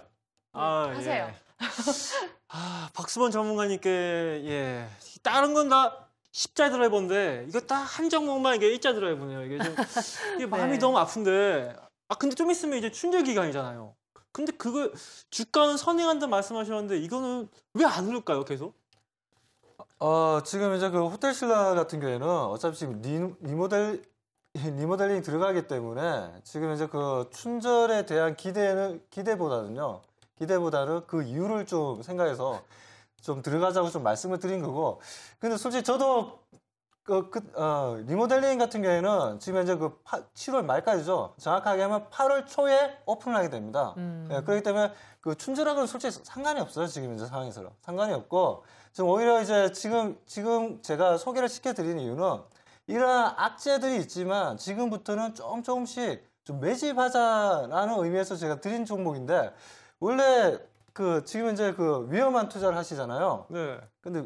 하세요. 예. 박수범 전문가님께 다른 건 다 십자 드라이버인데 이거 딱 한 종목만 이게 일자 드라이버네요. 이게 좀 이게 마음이 네. 너무 아픈데 근데 좀 있으면 이제 춘절 기간이잖아요. 근데 그걸 주가는 선행한다 말씀하셨는데 이거는 왜 안 오를까요, 계속? 지금 이제 그 호텔신라 같은 경우에는 어차피 지금 리모델링 들어가기 때문에 지금 이제 그 춘절에 대한 기대보다는 그 이유를 좀 생각해서 좀 들어가자고 좀 말씀을 드린 거고. 근데 솔직히 저도 리모델링 같은 경우에는 지금 이제 7월 말까지죠. 정확하게 하면 8월 초에 오픈을 하게 됩니다. 네, 그렇기 때문에 그 춘절하고는 솔직히 상관이 없어요. 지금 이제 상황에서는 상관이 없고, 지금 오히려 이제 지금 제가 소개를 시켜드리는 이유는 이러한 악재들이 있지만 지금부터는 조금씩 좀 매집하자라는 의미에서 제가 드린 종목인데, 원래 지금 이제 위험한 투자를 하시잖아요. 네. 근데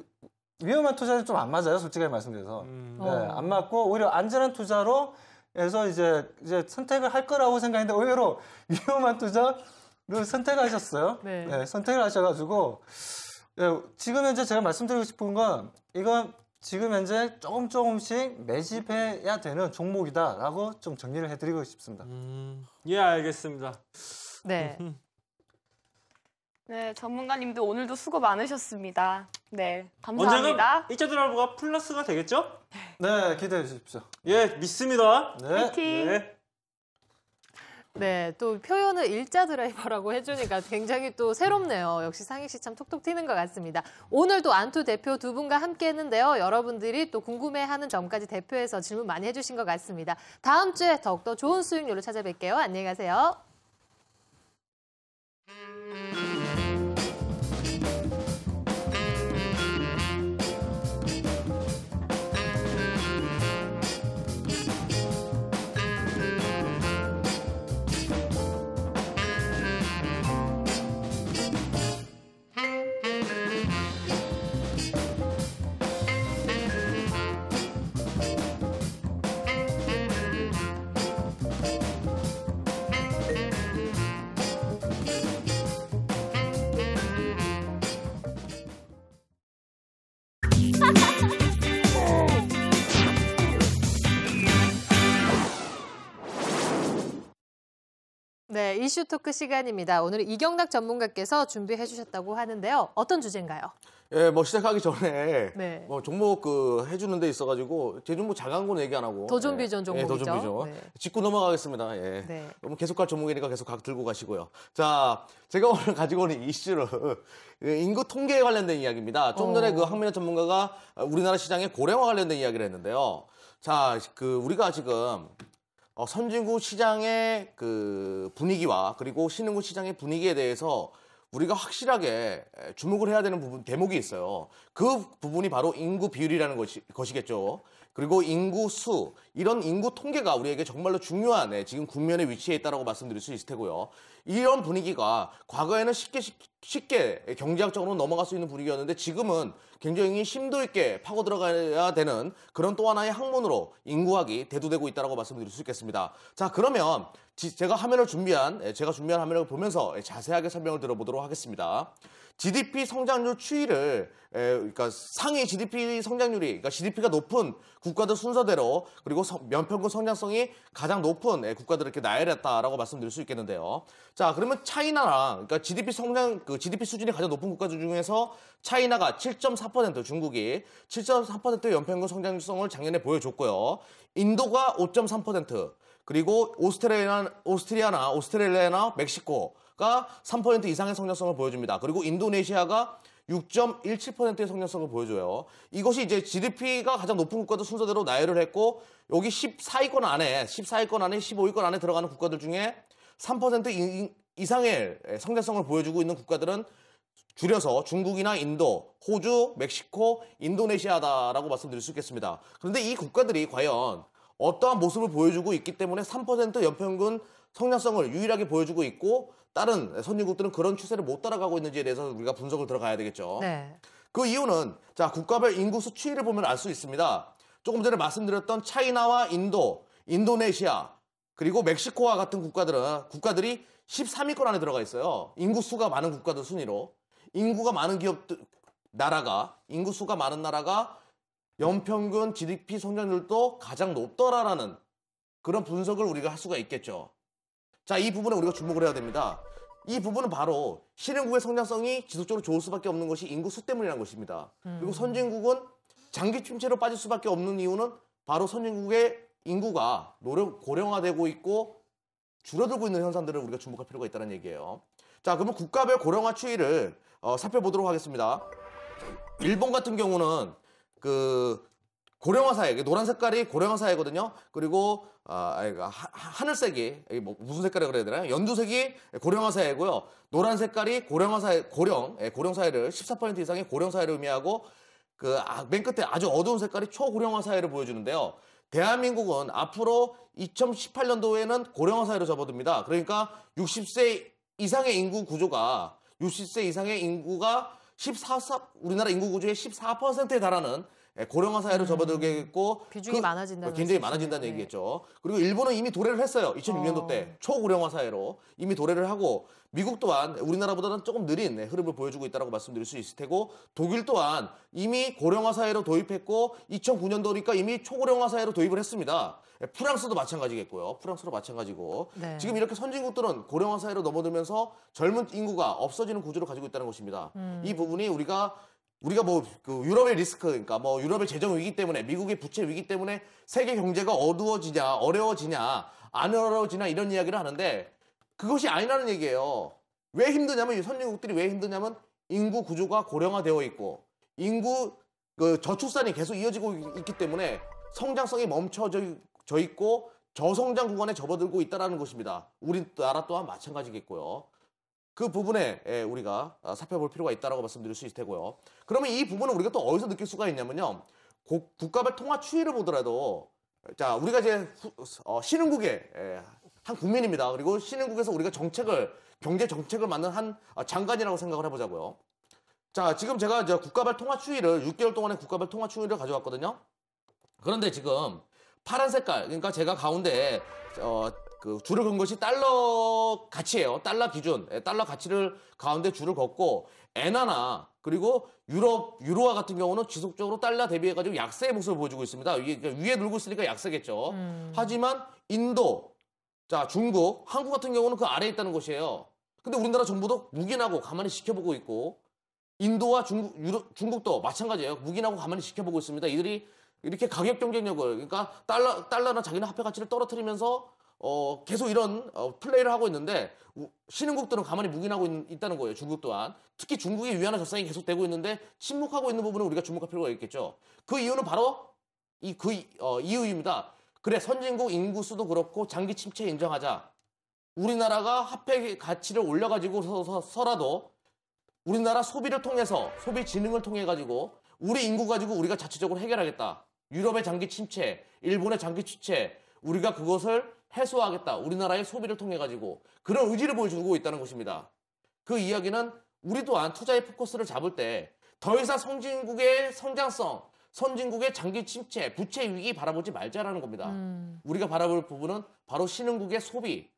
위험한 투자는 좀 안 맞아요, 솔직하게 말씀드려서. 네, 안 맞고 오히려 안전한 투자로 해서 이제 선택을 할 거라고 생각했는데 의외로 위험한 투자를 선택하셨어요. 네. 네, 선택을 하셔가지고 지금 현재 제가 말씀드리고 싶은 건 이건 지금 현재 조금씩 매집해야 되는 종목이다라고 좀 정리를 해드리고 싶습니다. 예, 알겠습니다. 네. 네, 전문가님도 오늘도 수고 많으셨습니다. 네, 언젠가 감사합니다. 일자 드라이버가 플러스가 되겠죠? 네, 기대해 주십시오. 예, 믿습니다. 네. 화이팅! 네. 네, 또 표현을 일자 드라이버라고 해주니까 굉장히 또 새롭네요. 역시 상익 씨 참 톡톡 튀는 것 같습니다. 오늘도 안투 대표 두 분과 함께 했는데요. 여러분들이 또 궁금해하는 점까지 대표해서 질문 많이 해주신 것 같습니다. 다음 주에 더욱더 좋은 수익률로 찾아뵐게요. 안녕히 가세요. 네, 이슈 토크 시간입니다. 오늘 이경락 전문가께서 준비해 주셨다고 하는데요. 어떤 주제인가요? 예, 시작하기 전에 네. 종목 해주는 데 있어가지고 제 종목 작은 거는 얘기 안 하고 도전 비전 종목이죠. 도전 비전. 네. 짚고 넘어가겠습니다. 예. 네. 너무 계속 갈 종목이니까 계속 각 들고 가시고요. 자, 제가 오늘 가지고 오는 이슈는 인구 통계에 관련된 이야기입니다. 좀 전에 황민호 전문가가 우리나라 시장의 고령화 관련된 이야기를 했는데요. 자, 우리가 지금 선진국 시장의 분위기와 그리고 신흥국 시장의 분위기에 대해서 우리가 확실하게 주목을 해야 되는 대목이 있어요. 그 부분이 바로 인구 비율이라는 것이겠죠. 그리고 인구 수, 이런 인구 통계가 우리에게 정말로 중요한 지금 국면에 위치해 있다고 말씀드릴 수 있을 테고요. 이런 분위기가 과거에는 쉽게 경제학적으로 넘어갈 수 있는 분위기였는데 지금은 굉장히 심도 있게 파고 들어가야 되는 그런 또 하나의 학문으로 인구학이 대두되고 있다고 말씀드릴 수 있겠습니다. 자, 그러면 제가 준비한 화면을 보면서 자세하게 설명을 들어보도록 하겠습니다. GDP 성장률 추이를 그러니까 상위 GDP 성장률이 그러니까 GDP가 높은 국가들 순서대로 그리고 연평균 성장성이 가장 높은 국가들을 이렇게 나열했다라고 말씀드릴 수 있겠는데요. 자, 그러면 차이나랑 그러니까 GDP 수준이 가장 높은 국가들 중에서 차이나가 7.4%, 중국이 7.4%의 연평균 성장성을 작년에 보여줬고요. 인도가 5.3%, 그리고 오스트레일리아나 멕시코가 3% 이상의 성장성을 보여줍니다. 그리고 인도네시아가 6.17%의 성장성을 보여줘요. 이것이 이제 GDP가 가장 높은 국가도 순서대로 나열을 했고 여기 14위권 안에 15위권 안에 들어가는 국가들 중에 3% 이상의 성장성을 보여주고 있는 국가들은 줄여서 중국이나 인도, 호주, 멕시코, 인도네시아다라고 말씀드릴 수 있겠습니다. 그런데 이 국가들이 과연 어떠한 모습을 보여주고 있기 때문에 3% 연평균 성장성을 유일하게 보여주고 있고 다른 선진국들은 그런 추세를 못 따라가고 있는지에 대해서 우리가 분석을 들어가야 되겠죠. 네. 그 이유는 자 국가별 인구수 추이를 보면 알 수 있습니다. 조금 전에 말씀드렸던 차이나와 인도, 인도네시아 그리고 멕시코와 같은 국가들이 13위권 안에 들어가 있어요. 인구수가 많은 국가들 순위로. 인구가 많은 인구수가 많은 나라가 연평균 GDP 성장률도 가장 높더라라는 그런 분석을 우리가 할 수가 있겠죠. 자, 이 부분에 우리가 주목을 해야 됩니다. 이 부분은 바로 신흥국의 성장성이 지속적으로 좋을 수밖에 없는 것이 인구수 때문이라는 것입니다. 그리고 선진국은 장기 침체로 빠질 수밖에 없는 이유는 바로 선진국의 인구가 고령화되고 있고 줄어들고 있는 현상들을 우리가 주목할 필요가 있다는 얘기예요. 자, 그러면 국가별 고령화 추이를 살펴보도록 하겠습니다. 일본 같은 경우는 그 고령화 사회, 노란 색깔이 고령화 사회거든요. 그리고 하늘색이 무슨 색깔이라고 그래야 되나요? 연두색이 고령화 사회고요. 노란 색깔이 고령 사회를 14% 이상의 고령 사회를 의미하고 맨 끝에 아주 어두운 색깔이 초고령화 사회를 보여주는데요. 대한민국은 앞으로 2018년도에는 고령화 사회로 접어듭니다. 그러니까 60세 이상의 인구 구조가 60세 이상의 인구가 우리나라 인구 구조의 14%에 달하는 고령화 사회로 접어들겠고 비중이 많아진다는 굉장히 많아진다는 얘기겠죠. 그리고 일본은 이미 도래를 했어요. 2006년도 때 초고령화 사회로 이미 도래를 하고 미국 또한 우리나라보다는 조금 느린 흐름을 보여주고 있다고 말씀드릴 수 있을 테고 독일 또한 이미 고령화 사회로 도입했고 2009년도니까 이미 초고령화 사회로 도입을 했습니다. 프랑스도 마찬가지겠고요. 프랑스도 마찬가지고 네. 지금 이렇게 선진국들은 고령화 사회로 넘어들면서 젊은 인구가 없어지는 구조를 가지고 있다는 것입니다. 이 부분이 우리가 그 유럽의 리스크, 그러니까 유럽의 재정 위기 때문에 미국의 부채 위기 때문에 세계 경제가 어려워지냐, 안 어려워지냐 이런 이야기를 하는데 그것이 아니라는 얘기예요. 왜 힘드냐면 이 선진국들이 왜 힘드냐면 인구 구조가 고령화되어 있고 인구 저출산이 계속 이어지고 있기 때문에 성장성이 멈춰져 있고 저성장 구간에 접어들고 있다는 것입니다. 우리나라 또한 마찬가지겠고요. 그 부분에 우리가 살펴볼 필요가 있다고 말씀드릴 수 있을 테고요. 그러면 이 부분은 우리가 또 어디서 느낄 수가 있냐면요. 국가별 통화 추이를 보더라도 자 우리가 이제 신흥국의 한 국민입니다. 그리고 신흥국에서 우리가 경제 정책을 맡는 한 장관이라고 생각을 해보자고요. 자 지금 제가 이제 국가별 통화 추이를 6개월 동안의 국가별 통화 추이를 가져왔거든요. 그런데 지금 파란 색깔 그러니까 제가 가운데 그 줄을 건 것이 달러 가치예요. 달러 기준. 달러 가치를 가운데 줄을 걷고 엔화나 그리고 유로화 같은 경우는 지속적으로 달러 대비해가지고 약세의 모습을 보여주고 있습니다. 위에 놀고 있으니까 약세겠죠. 하지만 인도, 자 중국, 한국 같은 경우는 그 아래에 있다는 것이에요. 근데 우리나라 정부도 묵인하고 가만히 지켜보고 있고 인도와 중국도 마찬가지예요. 묵인하고 가만히 지켜보고 있습니다. 이들이 이렇게 가격 경쟁력을 그러니까 달러나 자기네 화폐 가치를 떨어뜨리면서 계속 이런 플레이를 하고 있는데 신흥국들은 가만히 묵인하고 있다는 거예요. 중국 또한. 특히 중국의 위안화 적상이 계속되고 있는데 침묵하고 있는 부분을 우리가 주목할 필요가 있겠죠. 그 이유는 바로 이유입니다. 그래 선진국 인구수도 그렇고 장기 침체 인정하자. 우리나라가 화폐 가치를 올려가지고서라도 우리나라 소비를 통해서 소비 진흥을 통해 가지고 우리 인구 가지고 우리가 자체적으로 해결하겠다. 유럽의 장기 침체, 일본의 장기 침체 우리가 그것을 해소하겠다. 우리나라의 소비를 통해 가지고 그런 의지를 보여주고 있다는 것입니다. 그 이야기는 우리 또한 투자의 포커스를 잡을 때 더 이상 선진국의 성장성, 선진국의 장기 침체, 부채 위기 바라보지 말자라는 겁니다. 우리가 바라볼 부분은 바로 신흥국의 소비,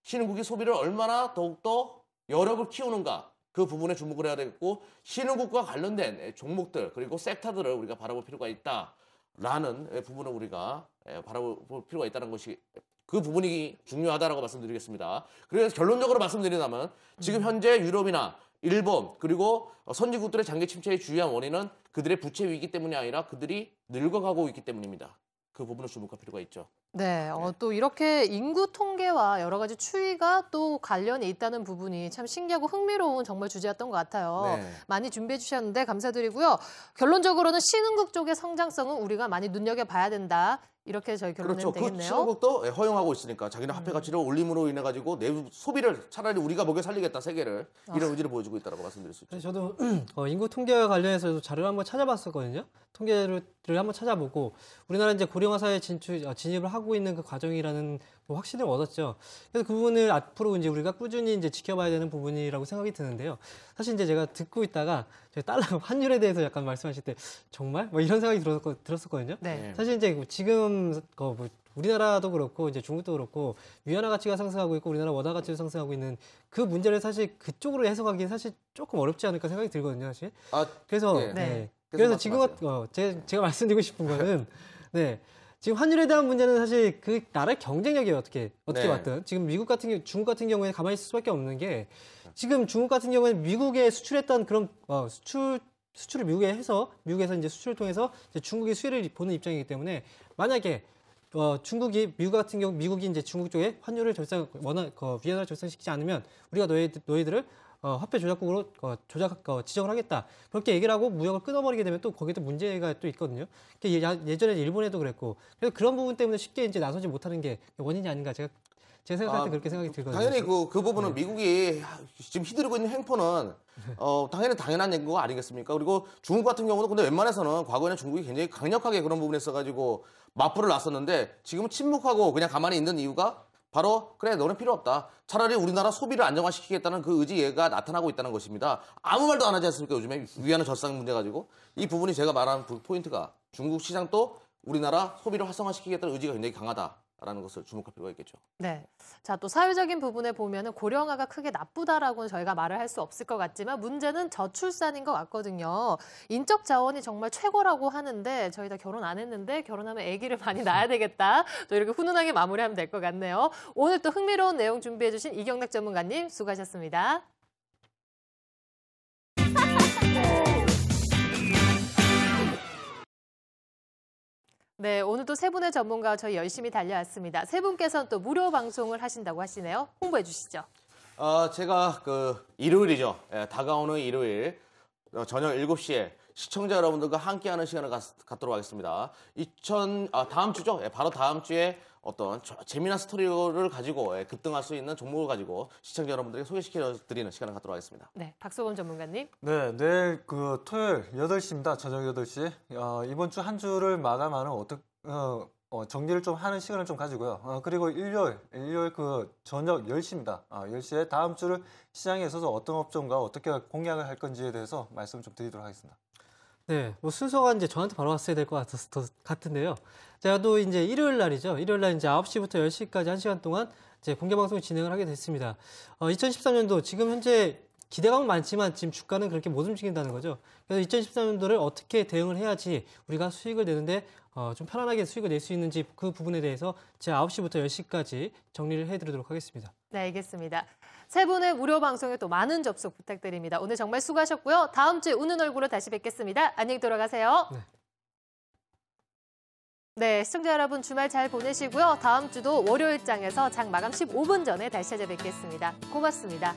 신흥국의 소비를 얼마나 더욱더 여력을 키우는가 그 부분에 주목을 해야 되겠고 신흥국과 관련된 종목들 그리고 섹터들을 우리가 바라볼 필요가 있다라는 부분을 우리가 바라볼 필요가 있다는 것이 그 부분이 중요하다라고 말씀드리겠습니다. 그래서 결론적으로 말씀드리자면 지금 현재 유럽이나 일본 그리고 선진국들의 장기 침체의 주요한 원인은 그들의 부채 위기 때문이 아니라 그들이 늙어가고 있기 때문입니다. 그 부분을 주목할 필요가 있죠. 네, 또 이렇게 인구 통계와 여러 가지 추이가 또 관련이 있다는 부분이 참 신기하고 흥미로운 정말 주제였던 것 같아요. 네. 많이 준비해 주셨는데 감사드리고요. 결론적으로는 신흥국 쪽의 성장성은 우리가 많이 눈여겨봐야 된다. 이렇게 저희 결론내면 그렇죠. 되겠네요. 그 신흥국도 허용하고 있으니까 자기는 화폐 가치를 올림으로 인해 가지고 내부 소비를 차라리 우리가 먹여 살리겠다 세계를 이런 의지를 보여주고 있다고 말씀드릴 수 있죠. 저도 인구 통계와 관련해서 자료를 한번 찾아봤었거든요. 통계를 한번 찾아보고 우리나라 이제 고령화 사회에 진입을 하고 있는 그 과정이라는 확신을 얻었죠. 그래서 그 부분을 앞으로 이제 우리가 꾸준히 이제 지켜봐야 되는 부분이라고 생각이 드는데요. 사실 이제 제가 듣고 있다가 달러 환율에 대해서 약간 말씀하실 때 정말 뭐 이런 생각이 들었었거든요. 네. 사실 이제 지금 우리나라도 그렇고 이제 중국도 그렇고 위안화 가치가 상승하고 있고 우리나라 원화 가치도 상승하고 있는 그 문제를 사실 그쪽으로 해석하기는 사실 조금 어렵지 않을까 생각이 들거든요, 사실. 그래서 그래서 지금 제가 말씀드리고 싶은 거는 지금 환율에 대한 문제는 사실 그 나라의 경쟁력이 어떻게 봤든 지금 중국 같은 경우에 가만히 있을 수밖에 없는 게 지금 중국 같은 경우에는 미국에 수출했던 그런 수출을 미국에서 이제 수출을 통해서 이제 중국의 수혜를 보는 입장이기 때문에 만약에 미국이 이제 중국 쪽에 환율을 위안화를 절상시키지 않으면 우리가 너희들을 화폐 조작국으로 지정을 하겠다. 그렇게 얘기를 하고 무역을 끊어버리게 되면 또 거기에 또 문제가 또 있거든요. 예전에 일본에도 그랬고. 그래서 그런 부분 때문에 쉽게 이제 나서지 못하는 게 원인이 아닌가 제가 생각할 때 그렇게 생각이 들거든요. 당연히 그 부분은 미국이 지금 휘두르고 있는 행포는 당연한 얘기인 거 아니겠습니까? 그리고 중국 같은 경우도 근데 웬만해서는 과거에는 중국이 굉장히 강력하게 그런 부분에 써가지고 맞불을 놨었는데 지금은 침묵하고 그냥 가만히 있는 이유가 바로 그래 너는 필요 없다. 차라리 우리나라 소비를 안정화시키겠다는 그 의지가 나타나고 있다는 것입니다. 아무 말도 안 하지 않습니까? 요즘에 위안화 절상 문제 가지고 이 부분이 제가 말한 포인트가 중국 시장도 우리나라 소비를 활성화시키겠다는 의지가 굉장히 강하다라는 것을 주목할 필요가 있겠죠. 네. 자, 또 사회적인 부분에 보면은 고령화가 크게 나쁘다라고는 저희가 말을 할 수 없을 것 같지만 문제는 저출산인 것 같거든요. 인적 자원이 정말 최고라고 하는데 저희 다 결혼 안 했는데 결혼하면 아기를 많이 낳아야 되겠다. 또 이렇게 훈훈하게 마무리하면 될 것 같네요. 오늘 또 흥미로운 내용 준비해 주신 이경락 전문가님 수고하셨습니다. 네, 오늘도 세 분의 전문가와 저희 열심히 달려왔습니다. 세 분께서는 또 무료 방송을 하신다고 하시네요. 홍보해 주시죠. 제가 일요일이죠. 다가오는 일요일 저녁 7시에 시청자 여러분들과 함께하는 시간을 갖도록 하겠습니다. 다음 주죠. 바로 다음 주에 어떤 재미난 스토리를 가지고 급등할 수 있는 종목을 가지고 시청자 여러분들에게 소개시켜드리는 시간을 갖도록 하겠습니다. 네, 박소범 전문가님. 네, 내일 토요일 8시입니다. 저녁 8시. 이번 주 한 주를 마감하는 정리를 좀 하는 시간을 좀 가지고요. 그리고 일요일 저녁 10시입니다. 10시에 다음 주를 시장에 있어서 어떤 업종과 어떻게 공략을 할 건지에 대해서 말씀 좀 드리도록 하겠습니다. 네, 순서가 이제 저한테 바로 왔어야 될 것 같은데요. 제가 또 이제 일요일 날이죠. 일요일 날 이제 9시부터 10시까지 1시간 동안 이제 공개 방송을 진행을 하게 됐습니다. 2013년도 지금 현재 기대감은 많지만 지금 주가는 그렇게 못 움직인다는 거죠. 그래서 2013년도를 어떻게 대응을 해야지 우리가 수익을 내는데 좀 편안하게 수익을 낼 수 있는지 그 부분에 대해서 제가 9시부터 10시까지 정리를 해드리도록 하겠습니다. 네, 알겠습니다. 세 분의 무료 방송에 또 많은 접속 부탁드립니다. 오늘 정말 수고하셨고요. 다음 주에 웃는 얼굴로 다시 뵙겠습니다. 안녕히 돌아가세요. 네, 시청자 여러분 주말 잘 보내시고요. 다음 주도 월요일장에서 장 마감 15분 전에 다시 찾아뵙겠습니다. 고맙습니다.